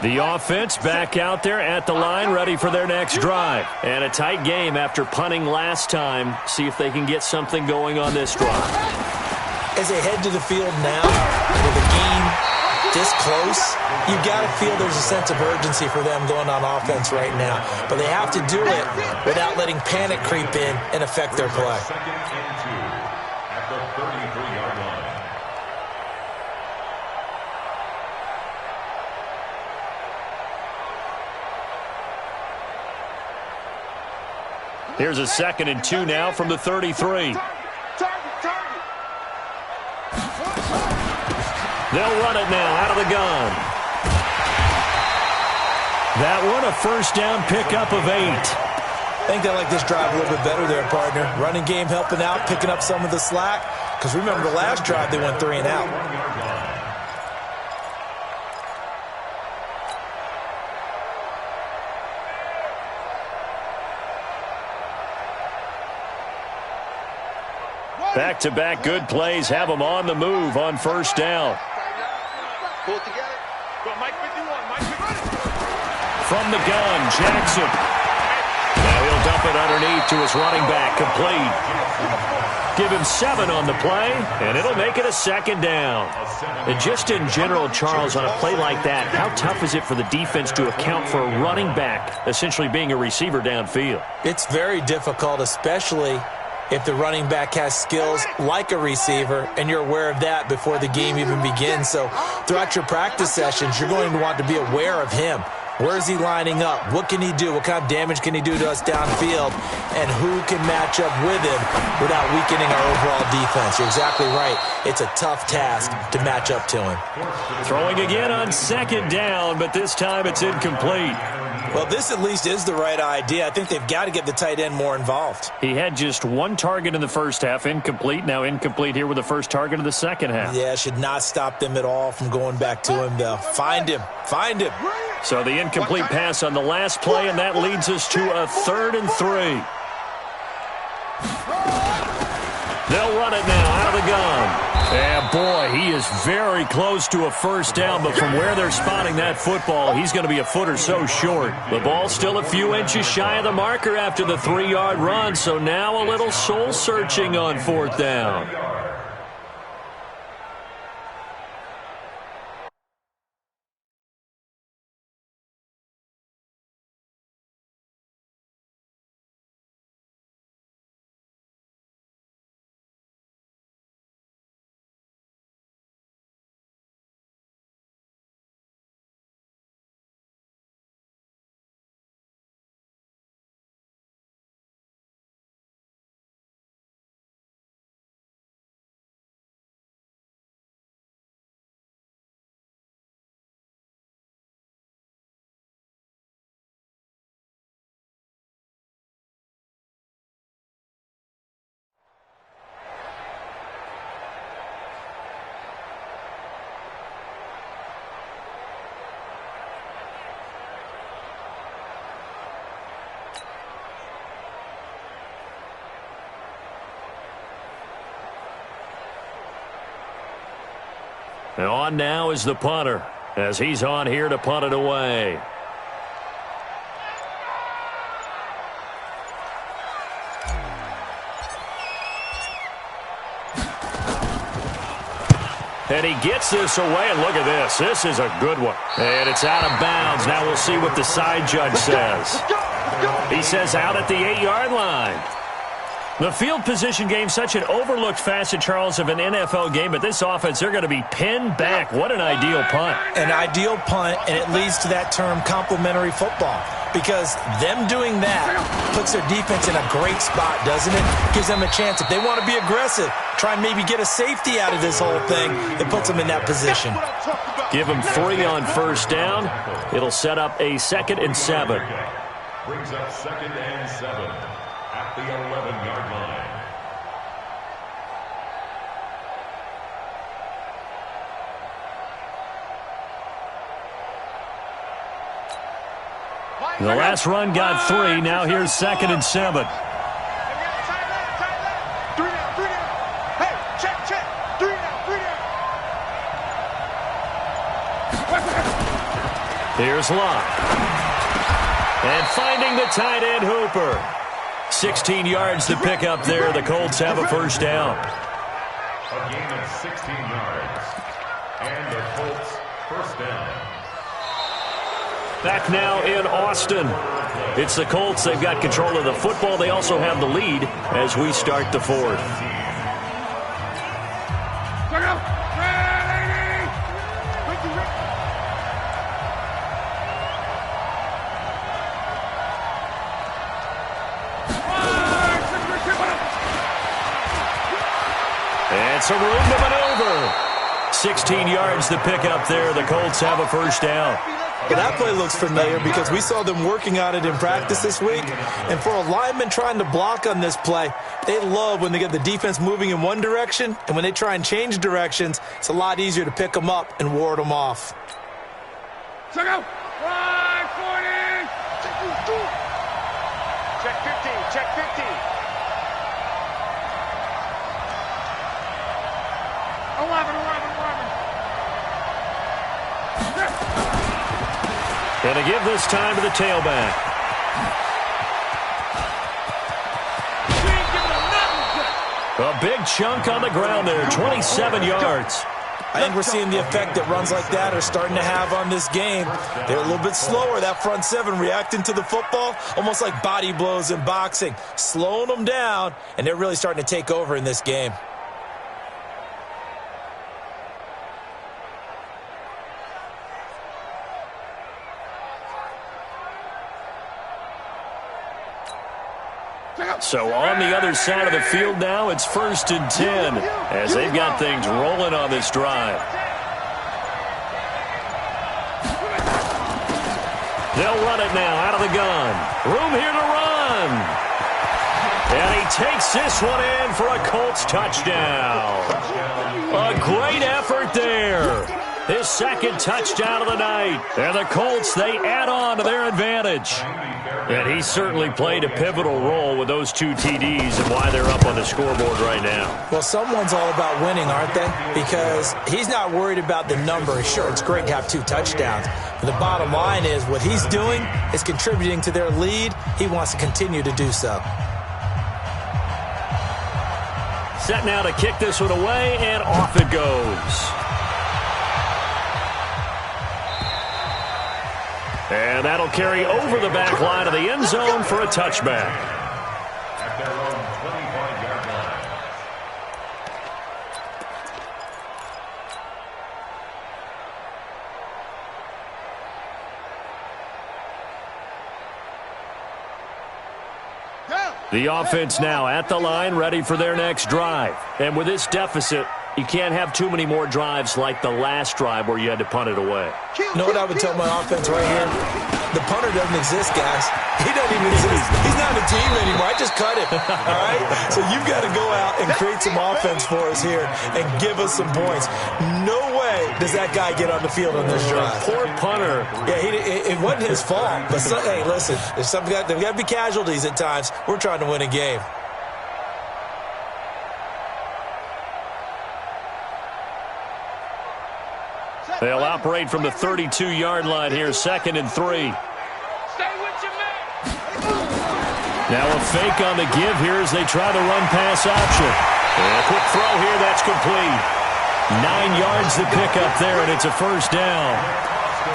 S3: The offense back out there at the line, ready for their next drive. And a tight game after punting last time. See if they can get something going on this drive.
S6: As they head to the field now, with the game this close, you've got to feel there's a sense of urgency for them going on offense right now. But they have to do it without letting panic creep in and affect their play.
S4: 2nd and 2 at the 33-yard line.
S3: Here's a 2nd and 2 now from the 33. They'll run it now out of the gun. That one a 1st down pickup of 8.
S6: I think they like this drive a little bit better there, partner. Running game helping out, picking up some of the slack. Because remember the last drive, they went 3 and out.
S3: Back-to-back good plays have them on the move on 1st down.
S5: Pull it together. Go, Mike 51.
S3: From the gun, Jackson. Now he'll dump it underneath to his running back, complete. Give him 7 on the play, and it'll make it a 2nd down. And just in general, Charles, on a play like that, how tough is it for the defense to account for a running back essentially being a receiver downfield?
S6: It's very difficult, especially if the running back has skills like a receiver, and you're aware of that before the game even begins. So throughout your practice sessions, you're going to want to be aware of him. Where is he lining up? What can he do? What kind of damage can he do to us downfield? And who can match up with him without weakening our overall defense? You're exactly right. It's a tough task to match up to him.
S3: Throwing again on 2nd down, but this time it's incomplete.
S6: Well, this at least is the right idea. I think they've got to get the tight end more involved.
S3: He had just 1 target in the first half, incomplete. Now incomplete here with the first target of the second half.
S6: Yeah, should not stop them at all from going back to him, though. Find him. Find him.
S3: So the incomplete pass on the last play, and that leads us to a 3rd and 3. They'll run it now out of the gun. And boy, he is very close to a first down, but from where they're spotting that football, he's going to be a foot or so short. The ball's still a few inches shy of the marker after the 3-yard run, so now a little soul-searching on fourth down. And on now is the punter, as he's on here to punt it away. And he gets this away, and look at this. This is a good one. And it's out of bounds. Now we'll see what the side judge says. He says out at the 8-yard line. The field position game, such an overlooked facet, Charles, of an NFL game, but this offense, they're going to be pinned back. What an ideal punt.
S6: An ideal punt, and it leads to that term complementary football, because them doing that puts their defense in a great spot, doesn't it? Gives them a chance. If they want to be aggressive, try and maybe get a safety out of this whole thing, it puts them in that position.
S3: Give them 3 on first down. It'll set up a 2nd and 7.
S4: Brings up 2nd and 7 at the 11-yard line.
S3: The last run got 3. Now here's 2nd and 7. Here's Locke. And finding the tight end Hooper. 16 yards to pick up there. The Colts have a first down.
S4: A gain of 16 yards. And the Colts first down.
S3: Back now in Austin. It's the Colts. They've got control of the football. They also have the lead as we start the 4th. And some room to maneuver. 16 yards to pick up there. The Colts have a first down.
S6: Well, that play looks familiar because we saw them working on it in practice this week. And for a lineman trying to block on this play, they love when they get the defense moving in one direction. And when they try and change directions, it's a lot easier to pick them up and ward them off.
S5: Check out. 40. Check 15. Check 15. 11.
S3: Going to give this time to the tailback. A big chunk on the ground there, 27 yards.
S6: I think we're seeing the effect that runs like that are starting to have on this game. They're a little bit slower, that front 7 reacting to the football, almost like body blows in boxing, slowing them down, and they're really starting to take over in this game.
S3: So on the other side of the field now, it's 1st and 10 as they've got things rolling on this drive. They'll run it now out of the gun. Room here to run. And he takes this one in for a Colts touchdown. A great effort there. His 2nd touchdown of the night. And the Colts, they add on to their advantage. And he certainly played a pivotal role with those 2 TDs and why they're up on the scoreboard right now.
S6: Well, someone's all about winning, aren't they? Because he's not worried about the number. Sure, it's great to have 2 touchdowns. But the bottom line is what he's doing is contributing to their lead. He wants to continue to do so.
S3: Set now to kick this one away, and off it goes. And that'll carry over the back line of the end zone for a touchback.
S4: At their own 25-yard line.
S3: The offense now at the line, ready for their next drive. And with this deficit, you can't have too many more drives like the last drive where you had to punt it away.
S6: You know what I would tell my offense right here? The punter doesn't exist, guys. He doesn't even exist. He's not a team anymore. I just cut him. All right? So you've got to go out and create some offense for us here and give us some points. No way does that guy get on the field on this drive.
S3: Poor punter.
S6: Yeah, it wasn't his fault. But, hey, listen, there's got to be casualties at times. We're trying to win a game.
S3: They'll operate from the 32-yard line here, 2nd and 3.
S5: Stay with your man.
S3: Now a fake on the give here as they try the run-pass option. And a quick throw here, that's complete. 9 yards to pick up there, and it's a first down.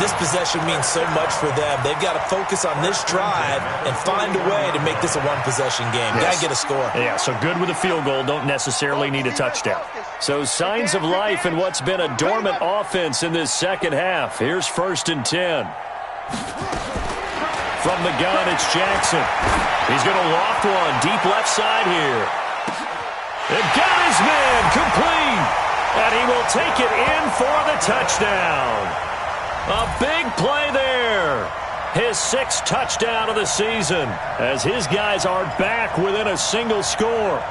S6: This possession means so much for them. They've got to focus on this drive and find a way to make this a one-possession game. Got to get a score.
S3: Yeah, so good with a field goal. Don't necessarily need a touchdown. So signs of life in what's been a dormant offense in this second half. Here's 1st and 10. From the gun, it's Jackson. He's going to loft one deep left side here. And got his man complete. And he will take it in for the touchdown. A big play there. His 6th touchdown of the season as his guys are back within a single score.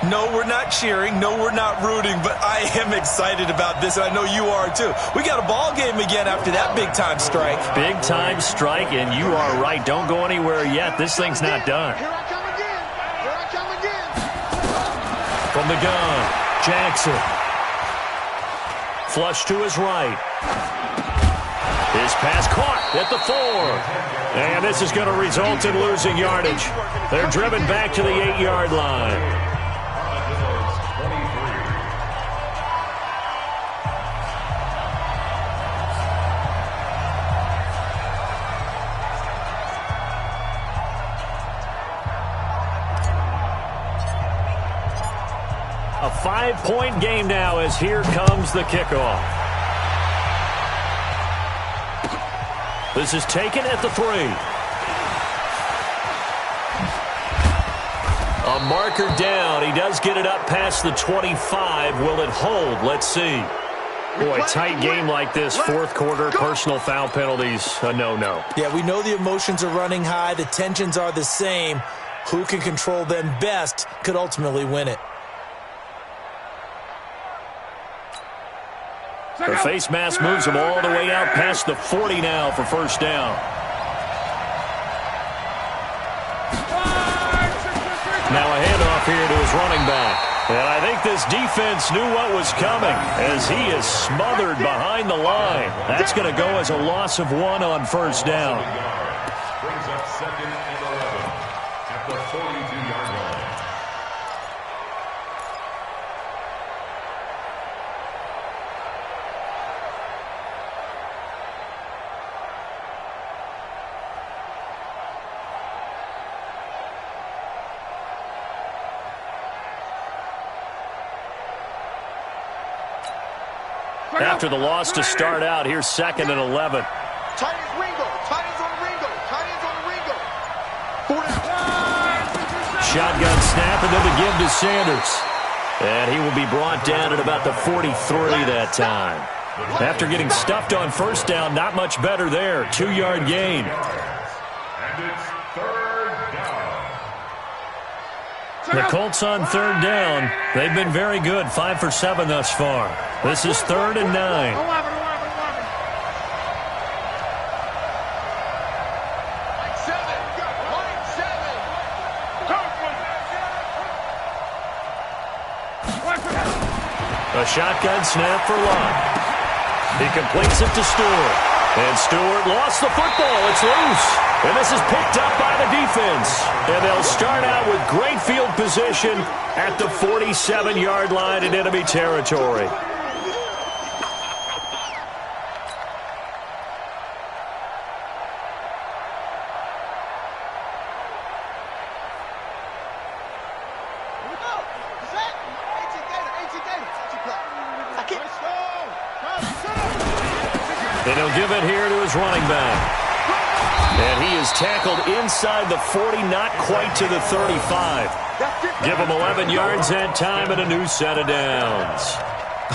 S6: No, we're not cheering. No, we're not rooting, but I am excited about this, and I know you are too. We got a ball game again after that big-time strike.
S3: Big-time strike, and you are right. Don't go anywhere yet. This thing's not done.
S5: Here I come again. Here I come again.
S3: From the gun, Jackson. Flush to his right. His pass caught at the 4. And this is going to result in losing yardage. They're driven back to the 8-yard line. A 5-point game now as here comes the kickoff. This is taken at the 3. A marker down. He does get it up past the 25. Will it hold? Let's see. Boy, tight game like this, 4th quarter, personal foul penalties, a no-no.
S6: Yeah, we know the emotions are running high. The tensions are the same. Who can control them best could ultimately win it.
S3: The face mask moves him all the way out past the 40 now for first down. Now a handoff here to his running back. And I think this defense knew what was coming as he is smothered behind the line. That's going to go as a loss of 1 on first down.
S4: Brings up 2nd and 11 at the 42-yard line.
S3: After the loss to start out, here's 2nd and 11.
S5: Tight ends Ringo. Tight ends on the Ringo. Tight ends on the Ringo.
S3: Shotgun snap and then the give to Sanders. And he will be brought down at about the 43 that time. After getting stuffed on first down, not much better there. 2-yard gain.
S4: And it's 3rd down.
S3: The Colts on 3rd down. They've been very good, 5 for 7 thus far. This is 3rd and 9. shotgun snap for Lott. He completes it to Stewart. And Stewart lost the football. It's loose. And this is picked up by the defense. And they'll start out with great field position at the 47-yard line in enemy territory. And he'll give it here to his running back. And he is tackled inside the 40, not quite to the 35. Give him 11 yards that time and a new set of downs.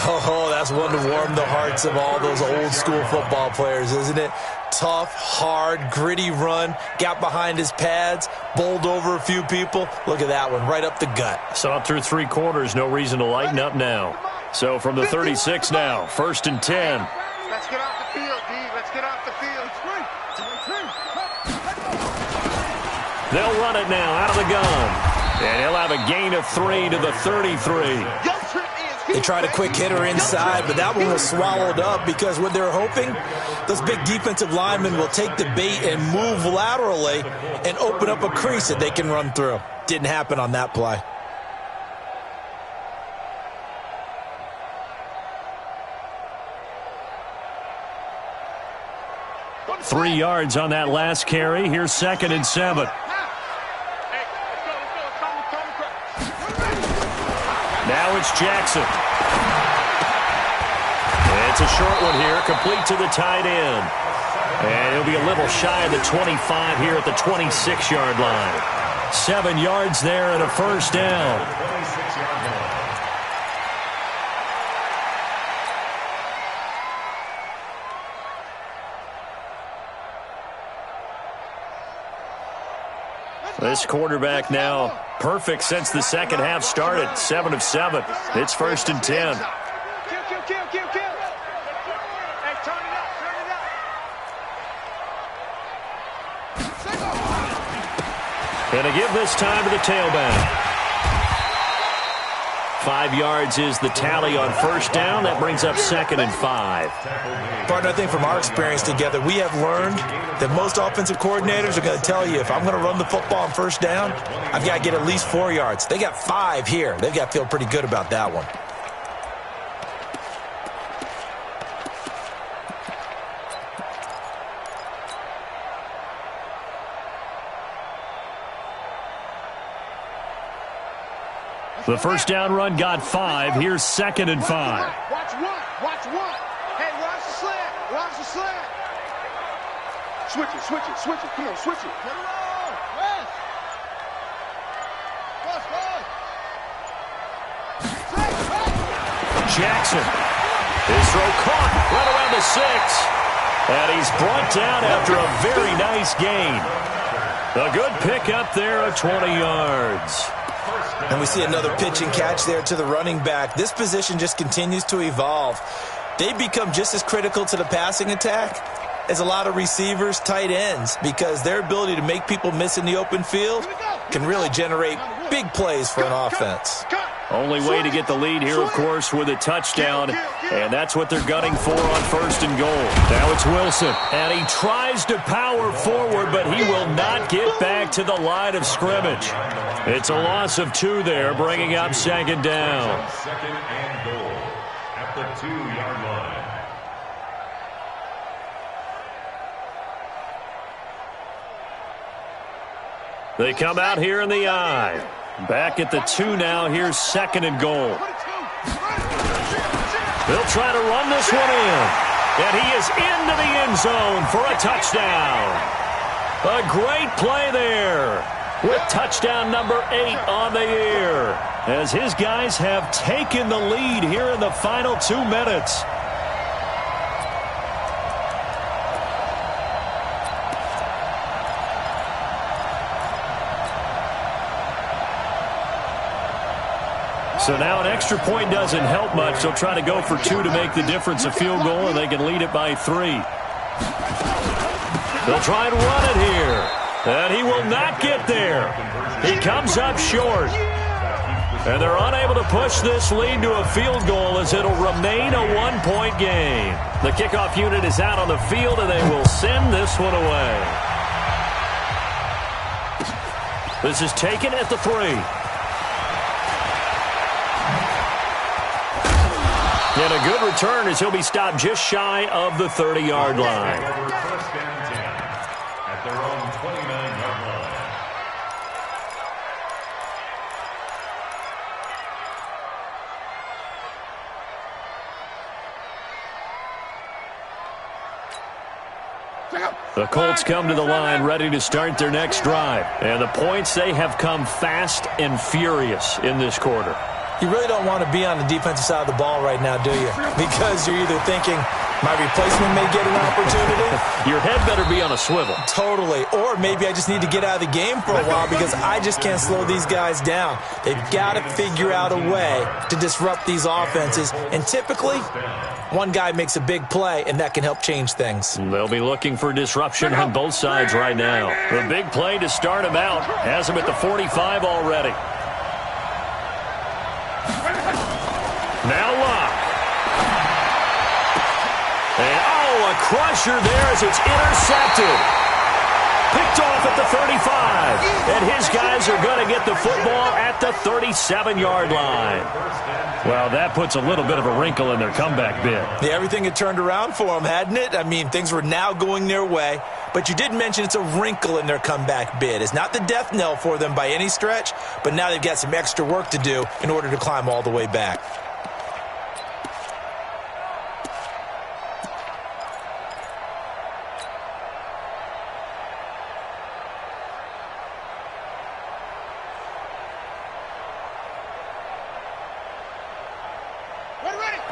S6: Oh, that's one to warm the hearts of all those old-school football players, isn't it? Tough, hard, gritty run, got behind his pads, bowled over a few people. Look at that one, right up the gut.
S3: Saw it through 3 quarters, no reason to lighten up now. So from the 36 now, 1st and 10.
S5: Let's get off the field, D. Let's get off the field.
S3: They'll run it now out of the gun. And he'll have a gain of 3 to the 33.
S6: They tried a quick hitter inside, but that one was swallowed up because what they're hoping, those big defensive linemen will take the bait and move laterally and open up a crease that they can run through. Didn't happen on that play.
S3: 3 yards on that last carry. Here's 2nd and 7. Now it's Jackson. It's a short one here, complete to the tight end. And he'll be a little shy of the 25 here at the 26-yard line. 7 yards there and a 1st down. This quarterback now perfect since the second half started. 7 of 7. It's 1st and 10.
S5: Hey, turn it up, turn it up.
S3: And to give this time to the tailback. 5 yards is the tally on 1st down. That brings up 2nd and 5.
S6: Partner, I think from our experience together, we have learned that most offensive coordinators are going to tell you, if I'm going to run the football on 1st down, I've got to get at least 4 yards. They got 5 here. They've got to feel pretty good about that one.
S3: The 1st down run got 5. Here's 2nd and 5.
S5: Watch one, watch one. Hey, watch the slant, watch the slant. Switch it, switch it, switch it. Come on, switch it. Get it on, West.
S3: Jackson. His throw caught right around the 6. And he's brought down after a very nice gain. A good pickup there of 20 yards.
S6: And we see another pitch and catch there to the running back. This position just continues to evolve. They become just as critical to the passing attack as a lot of receivers, tight ends, because their ability to make people miss in the open field can really generate big plays for an offense.
S3: Only way to get the lead here, of course, with a touchdown, and that's what they're gunning for on 1st and goal. Now it's Wilson, and he tries to power forward, but he will not get back to the line of scrimmage. It's a loss of 2 there, bringing up 2nd down.
S4: 2nd and goal at the 2-yard line.
S3: They come out here in the I. Back at the 2 now. Here's 2nd and goal. They'll try to run this one in. And he is into the end zone for a touchdown. A great play there with touchdown number 8 on the year, as his guys have taken the lead here in the final 2 minutes. So now an extra point doesn't help much. They'll try to go for 2 to make the difference a field goal, and they can lead it by 3. They'll try and run it here. And he will not get there. He comes up short. And they're unable to push this lead to a field goal as it'll remain a one-point game. The kickoff unit is out on the field, and they will send this one away. This is taken at the 3. And a good return as he'll be stopped just shy of the 30-yard line.
S4: First and 10 at their own 29-yard line.
S3: The Colts come to the line ready to start their next drive. And the points, they have come fast and furious in this quarter.
S6: You really don't want to be on the defensive side of the ball right now, do you? Because you're either thinking, my replacement may get an opportunity.
S3: Your head better be on a swivel.
S6: Totally. Or maybe I just need to get out of the game for a while because I just can't slow these guys down. They've got to figure out a way to disrupt these offenses. And typically, one guy makes a big play, and that can help change things.
S3: They'll be looking for disruption on both sides right now. The big play to start him out has him at the 45 already. Now Locke. And, a crusher there as it's intercepted. Picked off at the 35. And his guys are going to get the football at the 37-yard line. Well, that puts a little bit of a wrinkle in their comeback bid.
S6: Yeah, everything had turned around for them, hadn't it? I mean, things were now going their way. But you did mention it's a wrinkle in their comeback bid. It's not the death knell for them by any stretch, but now they've got some extra work to do in order to climb all the way back.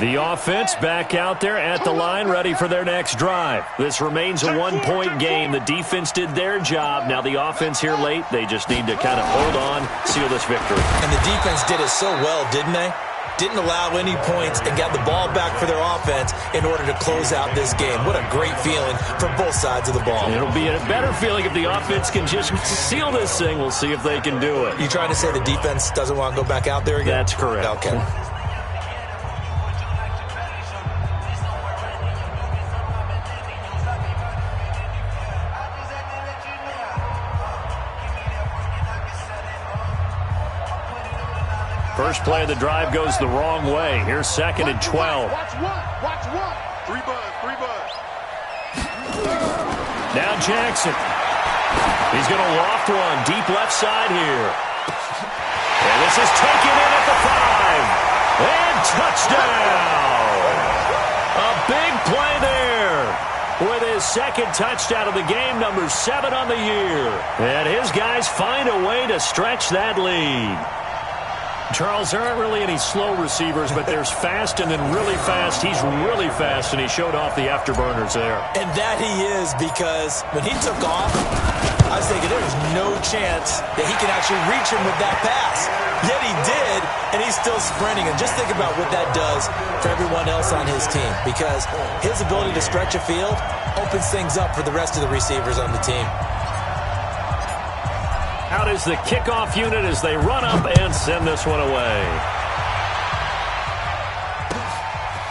S3: The offense back out there at the line, ready for their next drive. This remains a one-point game. The defense did their job. Now the offense here late, they just need to kind of hold on, seal this victory.
S6: And the defense did it so well, didn't they? Didn't allow any points and got the ball back for their offense in order to close out this game. What a great feeling for both sides of the ball.
S3: It'll be a better feeling if the offense can just seal this thing. We'll see if they can do it.
S6: You trying to say the defense doesn't want to go back out there again?
S3: That's correct.
S6: Okay.
S3: First play of the drive goes the wrong way. Here's 2nd and 12.
S5: Watch one. 3 bud.
S3: Now Jackson. He's going to loft one deep left side here. And this is taken in at the 5. And touchdown. A big play there. With his 2nd touchdown of the game, number 7 on the year. And his guys find a way to stretch that lead. Charles, there aren't really any slow receivers, but there's fast and then really fast. He's really fast, and he showed off the afterburners there.
S6: And that he is, because when he took off, I was thinking there was no chance that he could actually reach him with that pass. Yet he did, and he's still sprinting. And just think about what that does for everyone else on his team, because his ability to stretch a field opens things up for the rest of the receivers on the team.
S3: Out is the kickoff unit as they run up and send this one away.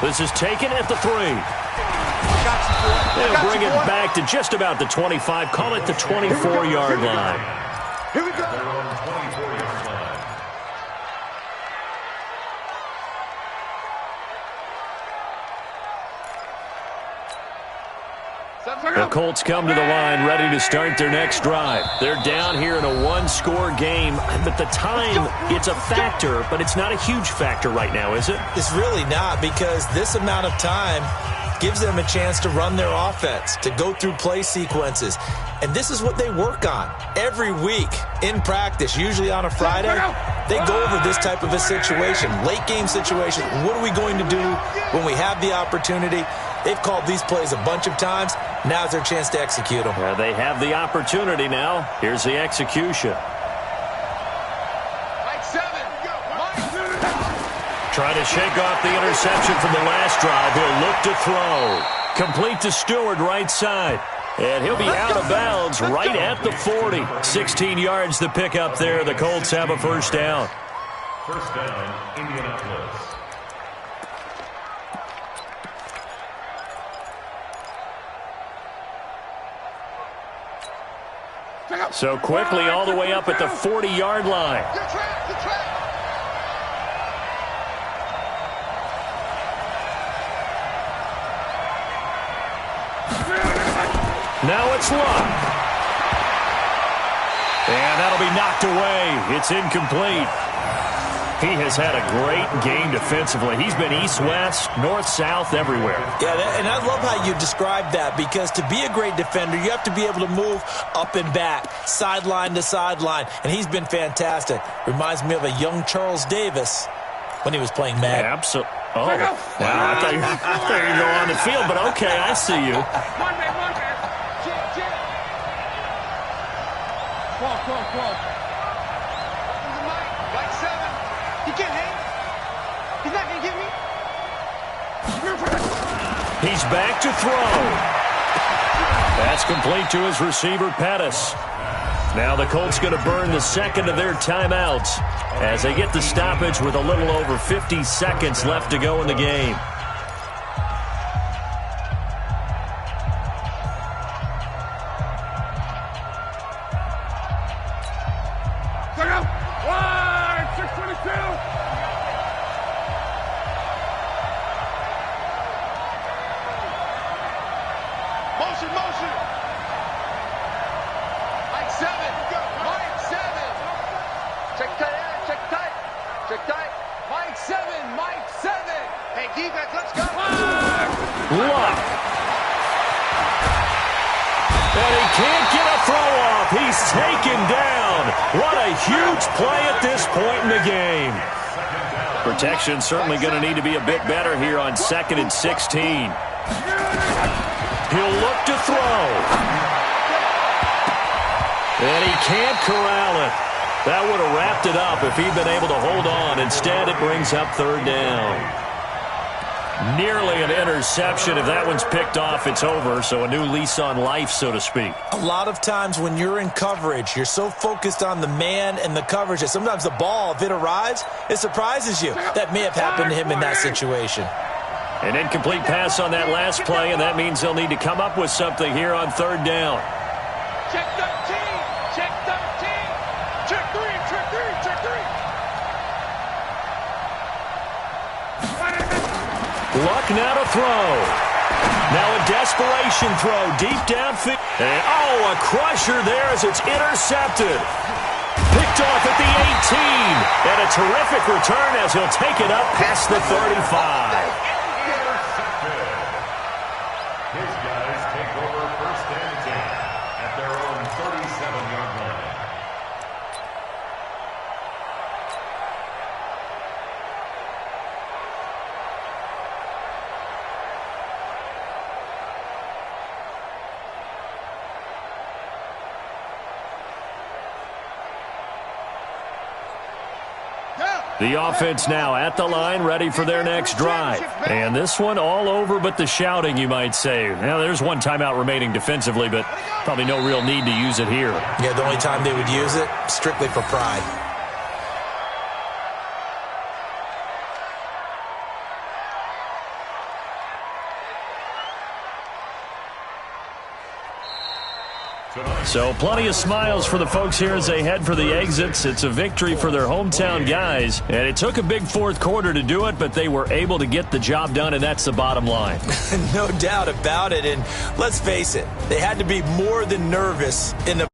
S3: This is taken at the 3. They'll bring it back to just about the 25. Call it the 24-yard line.
S5: Here we go.
S4: Their own 24-yard line.
S3: The Colts come to the line ready to start their next drive. They're down here in a one-score game, but the time, it's a factor, but it's not a huge factor right now, is it?
S6: It's really not, because this amount of time gives them a chance to run their offense, to go through play sequences. And this is what they work on every week in practice, usually on a Friday. They go over this type of a situation, late game situation. What are we going to do when we have the opportunity? They've called these plays a bunch of times. Now's their chance to execute them.
S3: Yeah, they have the opportunity now. Here's the execution. Trying to shake off the interception from the last drive. He'll look to throw. Complete to Stewart, right side. And he'll be out of bounds right at the 40. 16 yards the pickup there. The Colts have a first down.
S4: First down, Indianapolis.
S3: So quickly all the way up at the 40-yard line. Now it's Luck. And that'll be knocked away. It's incomplete. He has had a great game defensively. He's been east-west, north-south, everywhere.
S6: Yeah, and I love how you described that, because to be a great defender, you have to be able to move up and back, sideline to sideline, and he's been fantastic. Reminds me of a young Charles Davis when he was playing Madden.
S3: Absolutely. Oh, wow. I thought you were going on the field, but okay, I see you.
S5: One man. Cross. Right 7. He can't hang. He's not going to get me.
S3: He's back to throw. That's complete to his receiver, Pettis. Now the Colts going to burn the second of their timeouts as they get the stoppage with a little over 50 seconds left to go in the game.
S5: Motion. Mike 7. Check tight. Mike 7. Hey, defense, let's go.
S3: Luck. And he can't get a throw off. He's taken down. What a huge play at this point in the game. Protection certainly going to need to be a bit better here on 2nd and 16. He'll look to throw. And he can't corral it. That would have wrapped it up if he'd been able to hold on. Instead, it brings up 3rd down. Nearly an interception. If that one's picked off, it's over. So a new lease on life, so to speak.
S6: A lot of times when you're in coverage, you're so focused on the man and the coverage that sometimes the ball, if it arrives, it surprises you. That may have happened to him in that situation.
S3: An incomplete pass on that last play, and that means they'll need to come up with something here on 3rd down.
S5: Check 13. Check 3.
S3: Luck now to throw. Now a desperation throw deep downfield. And a crusher there as it's intercepted. Picked off at the 18. And a terrific return as he'll take it up past the 35.
S4: His guys take over 1st and 10 at their own 37-yard line.
S3: The offense now at the line, ready for their next drive. And this one all over but the shouting, you might say. Now, there's one timeout remaining defensively, but probably no real need to use it here.
S6: Yeah, the only time they would use it, strictly for pride.
S3: So plenty of smiles for the folks here as they head for the exits. It's a victory for their hometown guys. And it took a big 4th quarter to do it, but they were able to get the job done, and that's the bottom line.
S6: No doubt about it. And let's face it, they had to be more than nervous in the